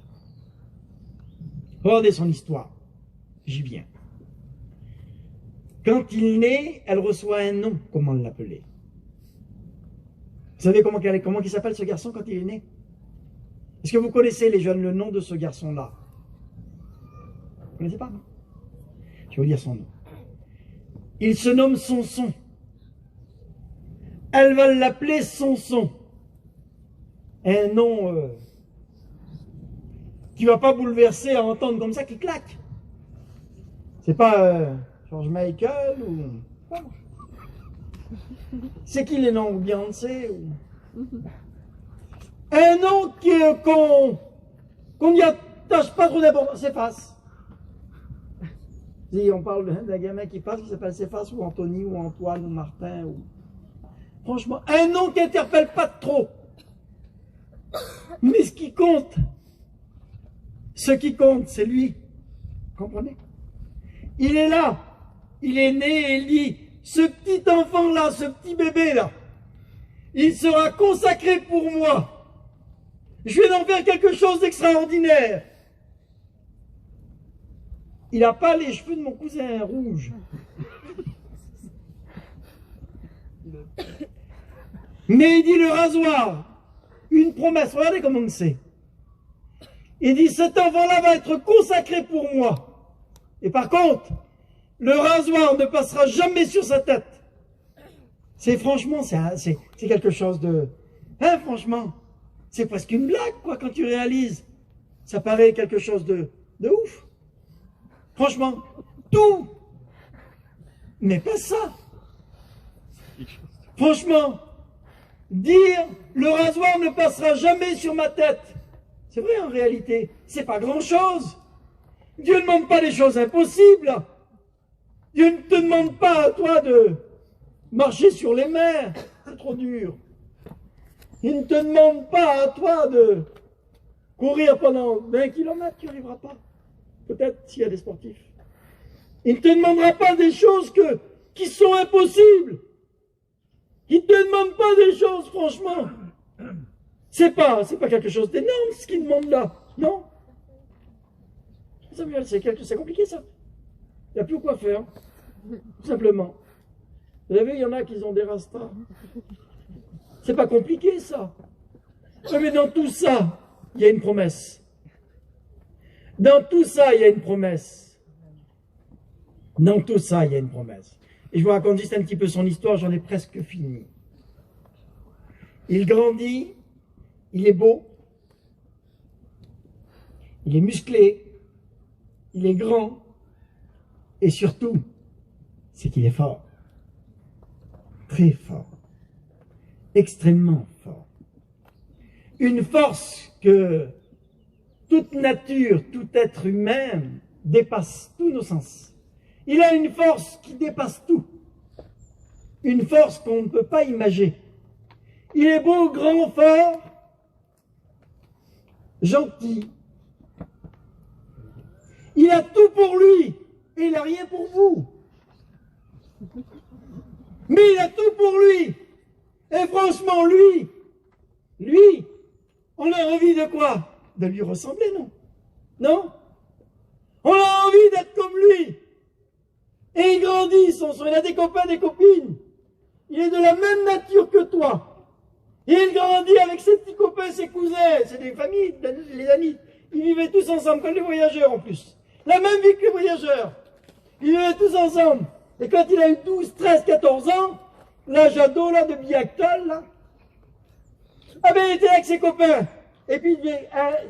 S1: Regardez son histoire. J'y viens. Quand il naît, elle reçoit un nom, comment l'appeler. Vous savez comment il s'appelle ce garçon quand il est né? Est-ce que vous connaissez, les jeunes, le nom de ce garçon-là? Vous ne connaissez pas, non? Je vais vous dire son nom. Il se nomme Samson. Elle va l'appeler Samson. Un nom qui ne va pas bouleverser à entendre comme ça, qui claque. C'est pas George Michael ou... C'est qui les noms? Beyoncé ou... Un nom qu'on n'y attache pas trop d'importance. S'efface. Si on parle d'un gamin qui passe, qui s'appelle S'efface, ou Anthony, ou Antoine, ou Martin, ou... Franchement, un nom qui n'interpelle pas trop. Mais ce qui compte, c'est lui. Comprenez? Il est là. Il est né et il dit, ce petit enfant-là, ce petit bébé-là, il sera consacré pour moi. Je vais en faire quelque chose d'extraordinaire. Il n'a pas les cheveux de mon cousin rouge. Mais il dit le rasoir, une promesse, regardez comment c'est. Il dit cet enfant-là va être consacré pour moi. Et par contre, le rasoir ne passera jamais sur sa tête. C'est franchement, c'est quelque chose de... Hein, franchement, c'est presque une blague, quoi, quand tu réalises. Ça paraît quelque chose de ouf. Franchement, tout. Mais pas ça. Franchement, dire le rasoir ne passera jamais sur ma tête. C'est vrai en réalité, c'est pas grand-chose. Dieu ne demande pas des choses impossibles. Dieu ne te demande pas à toi de marcher sur les mers, c'est trop dur. Il ne te demande pas à toi de courir pendant 20 km, tu n'y arriveras pas. Peut-être s'il y a des sportifs. Il ne te demandera pas des choses qui sont impossibles. Il ne te demande pas des choses, franchement. C'est pas quelque chose d'énorme ce qu'il demande là. Non. Samuel, c'est compliqué ça. Il n'y a plus quoi faire. Tout simplement. Vous avez vu, il y en a qui ont des rastas. C'est pas compliqué ça. Mais dans tout ça, il y a une promesse. Dans tout ça, il y a une promesse. Dans tout ça, il y a une promesse. Et je vous raconte juste un petit peu son histoire, j'en ai presque fini. Il grandit, il est beau, il est musclé, il est grand, et surtout, c'est qu'il est fort. Très fort. Extrêmement fort. Une force que toute nature, tout être humain dépasse tous nos sens. Il a une force qui dépasse tout. Une force qu'on ne peut pas imaginer. Il est beau, grand, fort, gentil. Il a tout pour lui et il n'a rien pour vous. Mais il a tout pour lui. Et franchement, lui, on a envie de quoi? De lui ressembler, non? Non? On a envie d'être comme lui. Et il grandit, il a des copains, des copines. Il est de la même nature que toi. Et il grandit avec ses petits copains, ses cousins, c'est des familles, les amis. Ils vivaient tous ensemble, comme les voyageurs en plus. La même vie que les voyageurs. Ils vivaient tous ensemble. Et quand il a eu 12, 13, 14 ans, l'âge ado, là, de Biactol, là, ah ben il était avec ses copains. Et puis,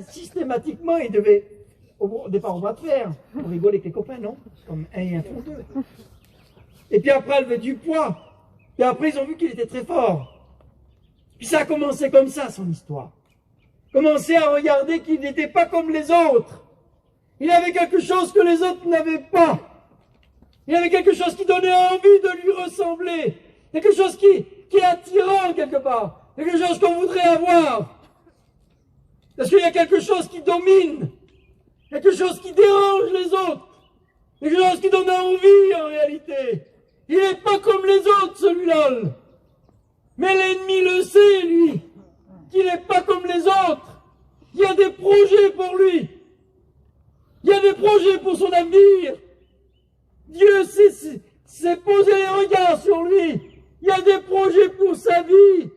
S1: systématiquement, il devait, au départ, au bras de fer, pour rigoler avec les copains, non? Comme un et un font deux. Et puis après, il avait du poids. Et après, ils ont vu qu'il était très fort. Puis ça a commencé comme ça, son histoire. Commencer à regarder qu'il n'était pas comme les autres. Il avait quelque chose que les autres n'avaient pas. Il avait quelque chose qui donnait envie de lui ressembler. Quelque chose qui est attirant quelque part. Quelque chose qu'on voudrait avoir. Parce qu'il y a quelque chose qui domine. Quelque chose qui dérange les autres. Quelque chose qui donne envie en réalité. Il n'est pas comme les autres, celui-là. Mais l'ennemi le sait, lui, qu'il n'est pas comme les autres. Il y a des projets pour lui. Il y a des projets pour son avenir. Dieu s'est posé les regards sur lui. Il y a des projets pour sa vie.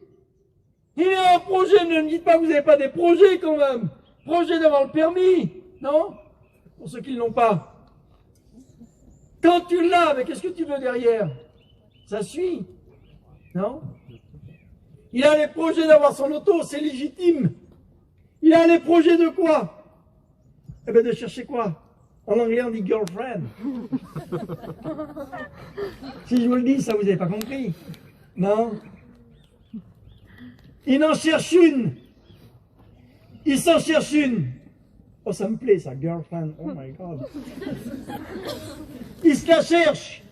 S1: Il y a un projet, ne me dites pas que vous n'avez pas des projets quand même. Projet d'avoir le permis, non? Pour ceux qui ne l'ont pas. Quand tu l'as, mais qu'est-ce que tu veux derrière? Ça suit, non? Il a les projets d'avoir son auto, c'est légitime. Il a les projets de quoi? Eh bien de chercher quoi? En anglais on dit girlfriend. Si je vous le dis, ça vous n'avez pas compris. Non? Il en cherche une. Il s'en cherche une. Oh, ça me plaît, ça, girlfriend. Oh my God. Il se la cherche.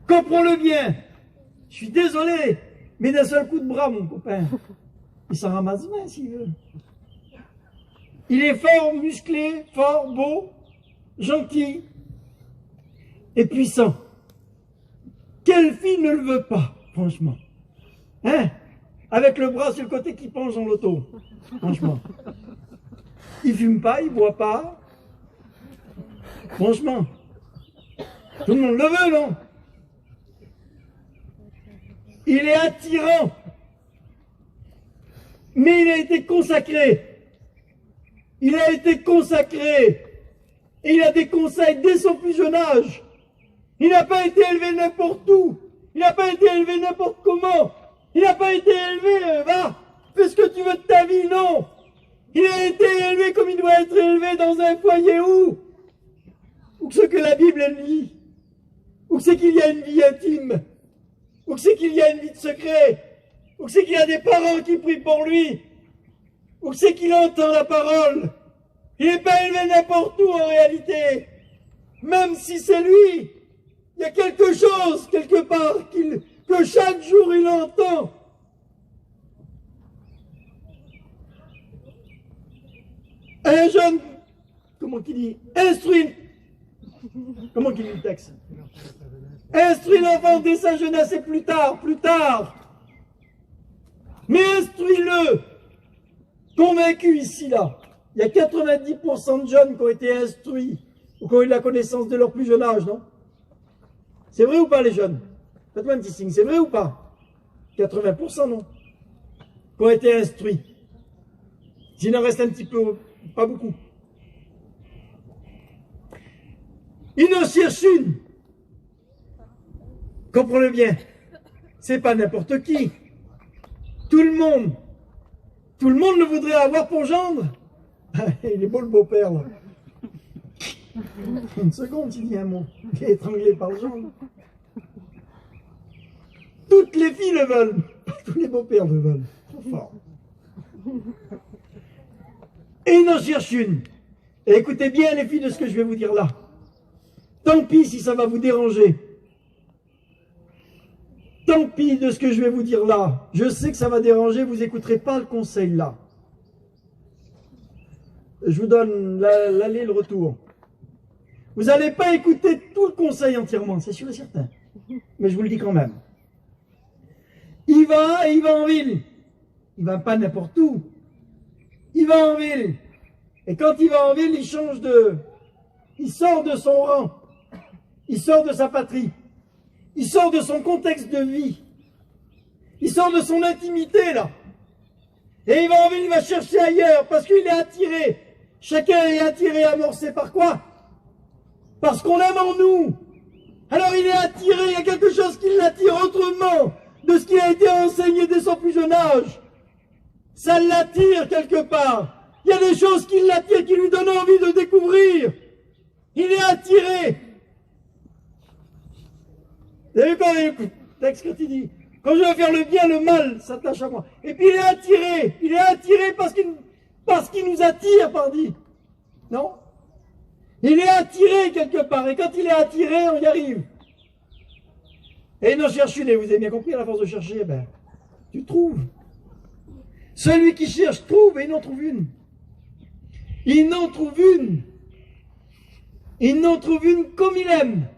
S1: Comprends-le bien. Je suis désolé, mais d'un seul coup de bras, mon copain. Il s'en ramasse bien s'il veut. Il est fort, musclé, fort, beau, gentil et puissant. Quelle fille ne le veut pas, franchement? Hein? Avec le bras sur le côté qui penche dans l'auto. Franchement. Il fume pas, il boit pas. Franchement. Tout le monde le veut, non? Il est attirant. Mais il a été consacré. Il a été consacré. Et il a des conseils dès son plus jeune âge. Il n'a pas été élevé n'importe où. Il n'a pas été élevé n'importe comment. Il n'a pas été élevé, va, fais ce que tu veux de ta vie, non. Il a été élevé comme il doit être élevé dans un foyer où ce que la Bible elle dit, où c'est qu'il y a une vie intime, où c'est qu'il y a une vie de secret, où c'est qu'il y a des parents qui prient pour lui, où c'est qu'il entend la parole. Il n'est pas élevé n'importe où en réalité. Même si c'est lui, il y a quelque chose, quelque part, que chaque jour il entend. Un jeune, comment qu'il dit, instruit, comment qu'il dit le texte? Instruit l'enfant dès sa jeunesse et plus tard. Mais instruis-le. Convaincu ici, là. Il y a 90% de jeunes qui ont été instruits ou qui ont eu la connaissance de leur plus jeune âge, non? C'est vrai ou pas, les jeunes? Faites-moi un petit signe, c'est vrai ou pas? 80%, non? Qui ont été instruits. S'il en reste un petit peu, pas beaucoup. Il en cherche une. Comprenez bien, c'est pas n'importe qui. Tout le monde le voudrait avoir pour gendre. Il est beau le beau-père, là. Une seconde, il dit un mot. Il est étranglé par le gendre. Toutes les filles le veulent. Tous les beaux-pères le veulent. Trop fort. Et il en cherche une. Et écoutez bien les filles de ce que je vais vous dire là. Tant pis si ça va vous déranger. Tant pis de ce que je vais vous dire là. Je sais que ça va déranger, vous n'écouterez pas le conseil là. Je vous donne l'aller, le retour. Vous n'allez pas écouter tout le conseil entièrement, c'est sûr et certain. Mais je vous le dis quand même. Il va en ville. Il va pas n'importe où. Il va en ville. Et quand il va en ville, il change de... Il sort de son rang. Il sort de sa patrie. Il sort de son contexte de vie. Il sort de son intimité, là. Et il va en ville, il va chercher ailleurs, parce qu'il est attiré. Chacun est attiré, amorcé par quoi? Parce qu'on l'aime en nous. Alors il est attiré, il y a quelque chose qui l'attire autrement de ce qui a été enseigné dès son plus jeune âge. Ça l'attire quelque part. Il y a des choses qui l'attirent, qui lui donnent envie de découvrir. Il est attiré. Vous avez vu quand le texte quand il dit, quand je vais faire le bien, le mal s'attache à moi. Et puis il est attiré parce qu'il nous attire, pardi. Non? Il est attiré quelque part, et quand il est attiré, on y arrive. Et il en cherche une, et vous avez bien compris, à la force de chercher, ben, tu trouves. Celui qui cherche trouve, et il en trouve une. Il en trouve une. Il en trouve une comme il aime.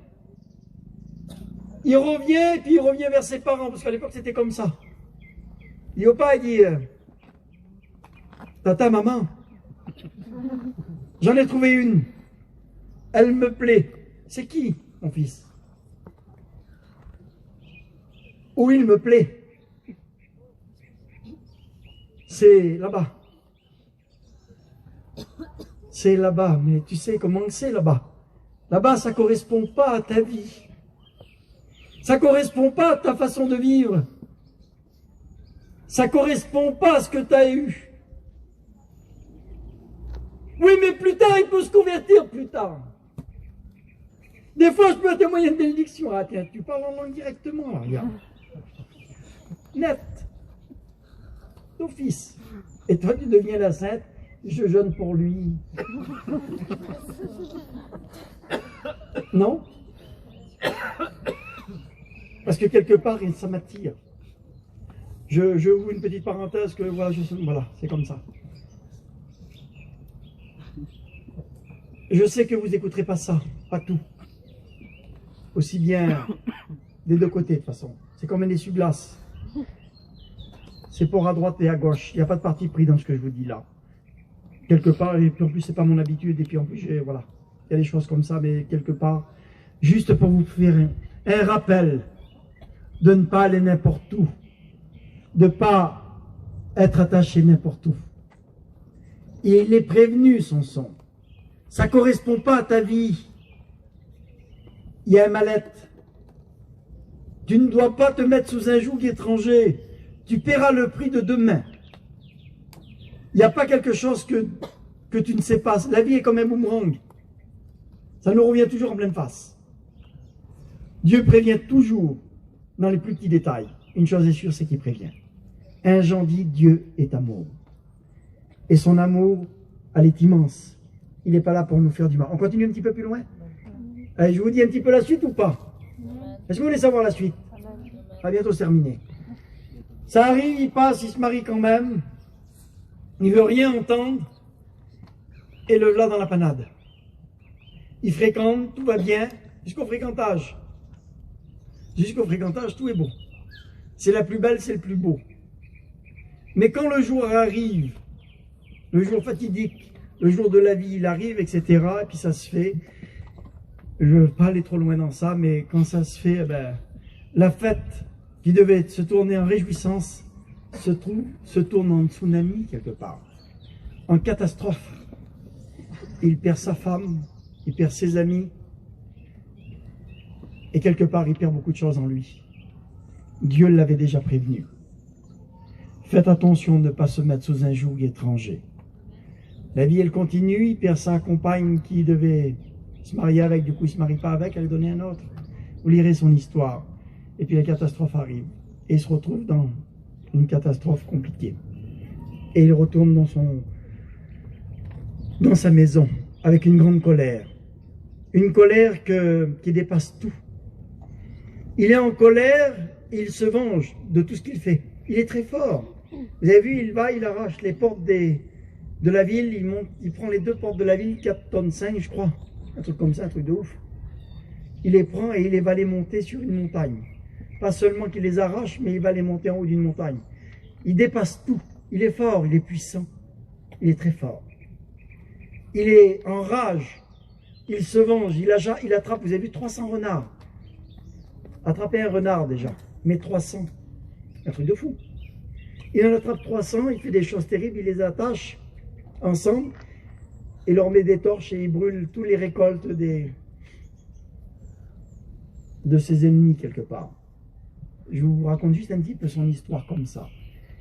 S1: Il revient, puis il revient vers ses parents, parce qu'à l'époque c'était comme ça. Il dit au père, il dit, tata, maman, j'en ai trouvé une. Elle me plaît. C'est qui, mon fils? Où il me plaît? C'est là-bas. C'est là-bas, mais tu sais comment c'est là-bas. Là-bas, ça ne correspond pas à ta vie. Ça ne correspond pas à ta façon de vivre. Ça ne correspond pas à ce que tu as eu. Oui, mais plus tard, il peut se convertir plus tard. Des fois, je peux témoigner une bénédiction. Ah tiens, tu parles en langue directement, là, regarde. Net. Ton fils. Et toi, tu deviens la sainte. Je jeûne pour lui. Non? Parce que quelque part, ça m'attire. Je ouvre une petite parenthèse que voilà, c'est comme ça. Je sais que vous n'écouterez pas ça, pas tout. Aussi bien des deux côtés de toute façon. C'est comme un essuie-glace. C'est pour à droite et à gauche. Il n'y a pas de parti pris dans ce que je vous dis là. Quelque part, et puis en plus c'est pas mon habitude, et puis en plus, voilà. Il y a des choses comme ça, mais quelque part, juste pour vous faire un rappel de ne pas aller n'importe où, de ne pas être attaché n'importe où. Et il est prévenu, son son. Ça ne correspond pas à ta vie. Il y a un mal-être. Tu ne dois pas te mettre sous un joug étranger. Tu paieras le prix de demain. Il n'y a pas quelque chose que tu ne sais pas. La vie est comme un boomerang. Ça nous revient toujours en pleine face. Dieu prévient toujours dans les plus petits détails. Une chose est sûre, c'est qu'il prévient. Un Jean dit, Dieu est amour. Et son amour, elle est immense. Il n'est pas là pour nous faire du mal. On continue un petit peu plus loin? Allez, je vous dis un petit peu la suite ou pas? Est-ce que vous voulez savoir la suite? Ça va bientôt se terminer. Ça arrive, il passe, il se marie quand même. Il ne veut rien entendre. Et le voilà dans la panade. Il fréquente, tout va bien, jusqu'au fréquentage. Jusqu'au fréquentage, tout est beau. C'est la plus belle, c'est le plus beau. Mais quand le jour arrive, le jour fatidique, le jour de la vie, il arrive, etc. Et puis ça se fait. Je ne veux pas aller trop loin dans ça, mais quand ça se fait, la fête qui devait se tourner en réjouissance se tourne en tsunami quelque part, en catastrophe. Il perd sa femme, il perd ses amis, Et quelque part, il perd beaucoup de choses en lui. Dieu l'avait déjà prévenu. Faites attention de ne pas se mettre sous un joug étranger. La vie, elle continue, il perd sa compagne qui devait se marier avec, du coup il ne se marie pas avec, elle donnait un autre. Vous lirez son histoire. Et puis la catastrophe arrive. Et il se retrouve dans une catastrophe compliquée. Et il retourne dans sa maison avec une grande colère. Une colère qui dépasse tout. Il est en colère, il se venge de tout ce qu'il fait. Il est très fort. Vous avez vu, il arrache les portes de la ville, il prend les 2 portes de la ville, 4 tonnes 5, je crois. Un truc comme ça, un truc de ouf. Il les prend et il va les monter sur une montagne. Pas seulement qu'il les arrache, mais il va les monter en haut d'une montagne. Il dépasse tout. Il est fort, il est puissant. Il est très fort. Il est en rage. Il se venge. Il attrape, vous avez vu, 300 renards. Attraper un renard déjà, mais 300. Un truc de fou. Il en attrape 300, il fait des choses terribles, il les attache ensemble, il leur met des torches et il brûle tous les récoltes de ses ennemis quelque part. Je vous raconte juste un petit peu son histoire comme ça.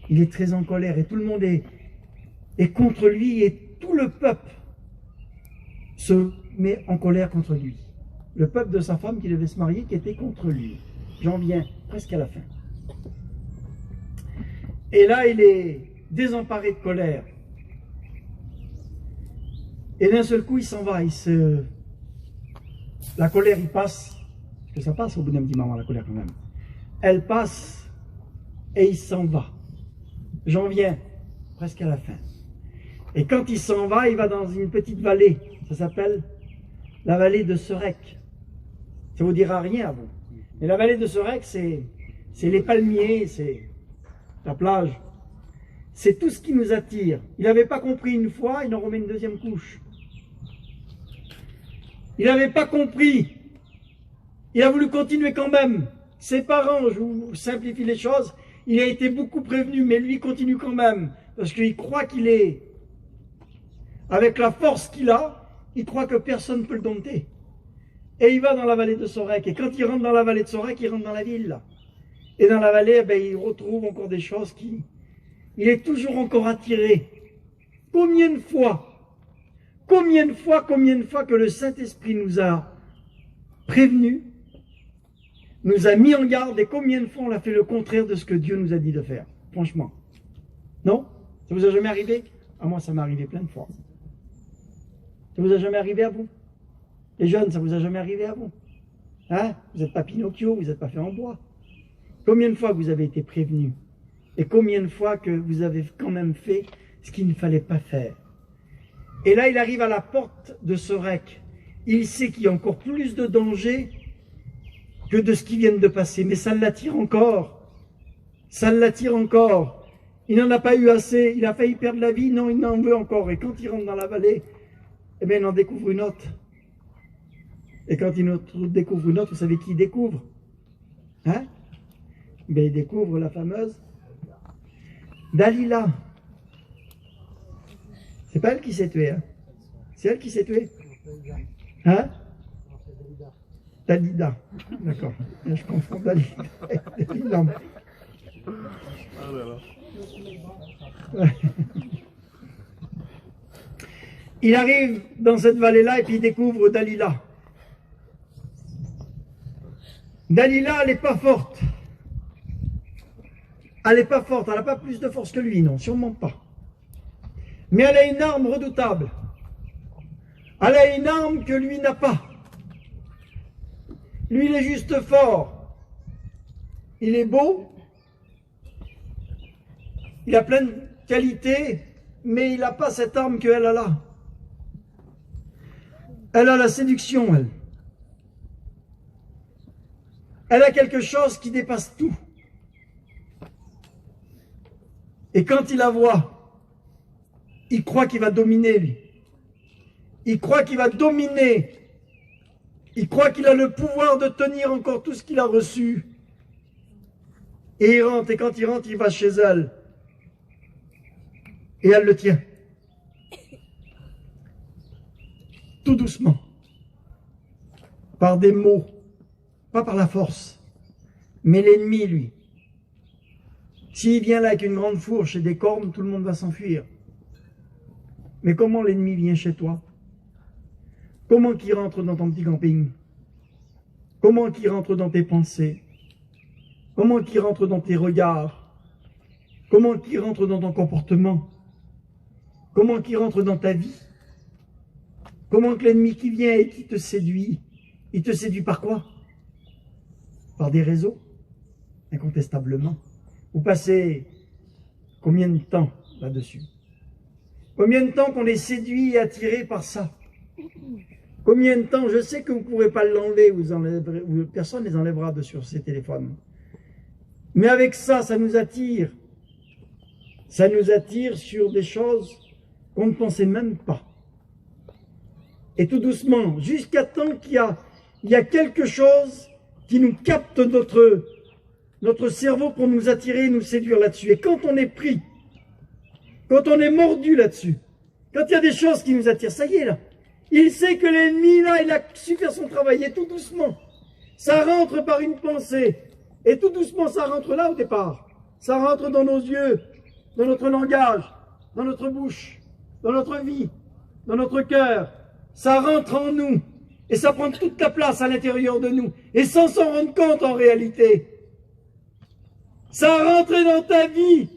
S1: Il est très en colère et tout le monde est contre lui et tout le peuple se met en colère contre lui. Le peuple de sa femme qui devait se marier qui était contre lui. J'en viens presque à la fin. Et là, il est désemparé de colère. Et d'un seul coup, il s'en va. La colère, il passe. Parce que ça passe au bout d'un petit moment, la colère quand même. Elle passe et il s'en va. J'en viens presque à la fin. Et quand il s'en va, il va dans une petite vallée. Ça s'appelle la vallée de Sorek. Ça vous dira rien à vous. Mais la vallée de Sorek, c'est les palmiers, c'est la plage. C'est tout ce qui nous attire. Il n'avait pas compris une fois, il en remet une deuxième couche. Il n'avait pas compris. Il a voulu continuer quand même. Ses parents, je vous simplifie les choses, il a été beaucoup prévenu, mais lui continue quand même. Parce qu'il croit qu'il est, avec la force qu'il a, il croit que personne ne peut le dompter. Et il va dans la vallée de Sorek. Et quand il rentre dans la vallée de Sorek, il rentre dans la ville. Et dans la vallée, il retrouve encore des choses il est toujours encore attiré. Combien de fois que le Saint-Esprit nous a prévenus, nous a mis en garde, et combien de fois on a fait le contraire de ce que Dieu nous a dit de faire. Franchement. Non? Ça vous a jamais arrivé? À moi, ça m'est arrivé plein de fois. Ça vous a jamais arrivé à vous? Les jeunes, ça vous a jamais arrivé à vous? Hein? Vous n'êtes pas Pinocchio, vous n'êtes pas fait en bois. Combien de fois vous avez été prévenus? Et combien de fois que vous avez quand même fait ce qu'il ne fallait pas faire? Et là, il arrive à la porte de Sorek. Il sait qu'il y a encore plus de danger que de ce qui vient de passer. Mais ça l'attire encore. Ça l'attire encore. Il n'en a pas eu assez. Il a failli perdre la vie. Non, il en veut encore. Et quand il rentre dans la vallée, eh bien, il en découvre une autre. Et quand il découvre une autre, vous savez qui il découvre? Hein? Ben, il découvre la fameuse Dalila. C'est pas elle qui s'est tuée, hein? C'est elle qui s'est tuée? Hein? Dalida. D'accord. Je confonds Dalila. Dalila. Il arrive dans cette vallée-là et puis il découvre Dalila. Dalila, elle n'est pas forte. Elle n'est pas forte, elle n'a pas plus de force que lui, non, sûrement pas. Mais elle a une arme redoutable. Elle a une arme que lui n'a pas. Lui, il est juste fort. Il est beau. Il a plein de qualités, mais il n'a pas cette arme qu'elle a là. Elle a la séduction, elle. Elle a quelque chose qui dépasse tout. Et quand il la voit, il croit qu'il va dominer, lui. Il croit qu'il va dominer. Il croit qu'il a le pouvoir de tenir encore tout ce qu'il a reçu. Et il rentre, et quand il rentre, il va chez elle. Et elle le tient. Tout doucement. Par des mots. pas par la force. Mais l'ennemi, lui, s'il vient là avec une grande fourche et des cornes, tout le monde va s'enfuir. Mais comment l'ennemi vient chez toi? Comment qu'il rentre dans ton petit camping? Comment qu'il rentre dans tes pensées? Comment qu'il rentre dans tes regards? Comment qu'il rentre dans ton comportement? Comment qu'il rentre dans ta vie? Comment que l'ennemi qui vient et qui te séduit, il te séduit par quoi? Par des réseaux? Incontestablement. Vous passez combien de temps là-dessus? Combien de temps qu'on est séduit et attiré par ça? Combien de temps? Je sais que vous ne pourrez pas l'enlever, personne ne les enlèvera de sur ces téléphones. Mais avec ça, ça nous attire. Ça nous attire sur des choses qu'on ne pensait même pas. Et tout doucement, jusqu'à temps qu'il y a quelque chose qui nous capte notre cerveau pour nous attirer et nous séduire là-dessus. Et quand on est pris, quand on est mordu là-dessus, quand il y a des choses qui nous attirent, ça y est là, il sait que l'ennemi là, il a su faire son travail, et tout doucement, ça rentre par une pensée, et tout doucement ça rentre là au départ, ça rentre dans nos yeux, dans notre langage, dans notre bouche, dans notre vie, dans notre cœur, ça rentre en nous, et ça prend toute la place à l'intérieur de nous, et sans s'en rendre compte en réalité. Ça rentre dans ta vie,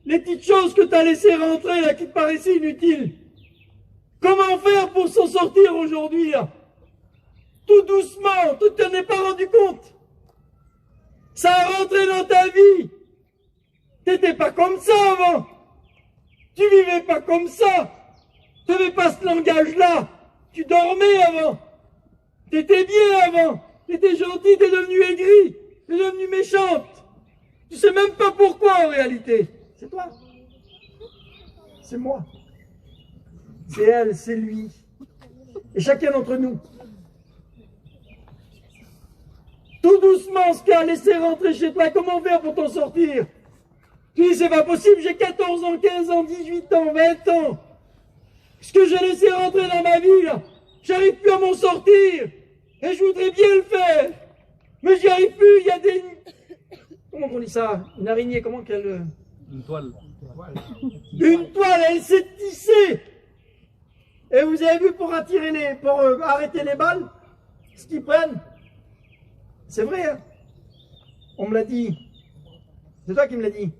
S1: les petites choses que tu as laissées rentrer là, qui te paraissaient inutiles. Comment faire pour s'en sortir aujourd'hui là? Tout doucement, tu t'en es pas rendu compte. Ça a rentré dans ta vie. T'étais pas comme ça avant. Tu vivais pas comme ça. Tu n'avais pas ce langage-là. Tu dormais avant. T'étais bien avant. T'étais gentil, t'es devenu aigri. T'es devenu méchante. Tu sais même pas pourquoi en réalité. C'est toi. C'est moi. C'est elle, c'est lui. Et chacun d'entre nous. Tout doucement, ce qu'a laissé rentrer chez toi, comment faire pour t'en sortir? Tu dis, c'est pas possible, j'ai 14 ans, 15 ans, 18 ans, 20 ans. Ce que j'ai laissé rentrer dans ma vie, là, j'arrive plus à m'en sortir. Et je voudrais bien le faire. Mais j'y arrive plus, il y a des... Comment on dit ça? Une araignée, comment qu'elle...
S3: Une toile.
S1: Une toile, elle s'est tissée. Et vous avez vu pour arrêter les balles, ce qu'ils prennent? C'est vrai, hein? On me l'a dit. C'est toi qui me l'as dit.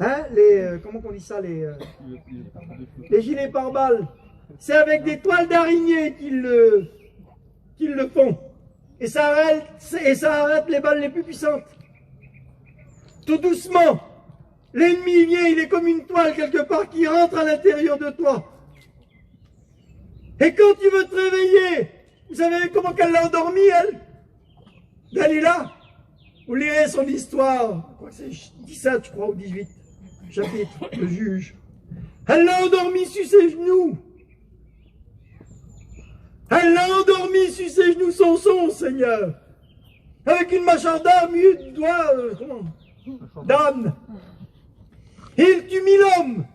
S1: Hein? Comment on dit ça? Les gilets pare-balles. C'est avec des toiles d'araignée qu'ils le font. Et ça arrête les balles les plus puissantes. Tout doucement. L'ennemi vient, il est comme une toile quelque part qui rentre à l'intérieur de toi. Et quand tu veux te réveiller, vous savez comment qu'elle l'a endormi, elle? Dalila, vous lirez son histoire, je crois que c'est 17, je crois, ou 18 chapitre, le juge. Elle l'a endormi sur ses genoux. Elle l'a endormi sur ses genoux, son Seigneur. Avec une mâchoire d'âme, d'âne. Et il tue 1000 hommes. Vous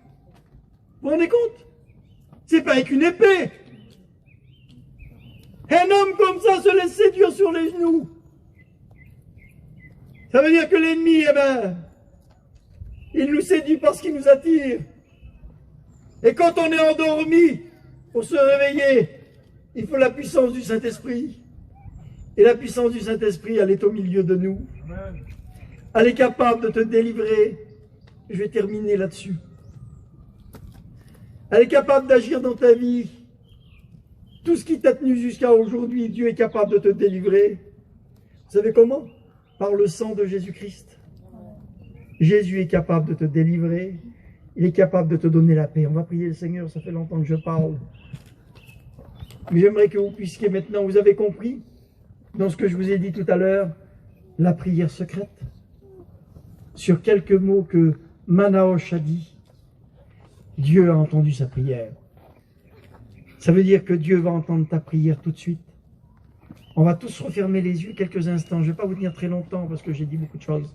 S1: vous rendez compte? C'est pas avec une épée. Un homme comme ça se laisse séduire sur les genoux. Ça veut dire que l'ennemi, il nous séduit parce qu'il nous attire. Et quand on est endormi, pour se réveiller, il faut la puissance du Saint-Esprit. Et la puissance du Saint-Esprit, elle est au milieu de nous. Elle est capable de te délivrer. Je vais terminer là-dessus. Elle est capable d'agir dans ta vie. Tout ce qui t'a tenu jusqu'à aujourd'hui, Dieu est capable de te délivrer. Vous savez comment? Par le sang de Jésus-Christ. Jésus est capable de te délivrer. Il est capable de te donner la paix. On va prier le Seigneur, ça fait longtemps que je parle. Mais j'aimerais que vous puissiez maintenant, vous avez compris, dans ce que je vous ai dit tout à l'heure, la prière secrète. Sur quelques mots que Manaosh a dit, Dieu a entendu sa prière. Ça veut dire que Dieu va entendre ta prière tout de suite. On va tous refermer les yeux quelques instants. Je ne vais pas vous tenir très longtemps parce que j'ai dit beaucoup de choses.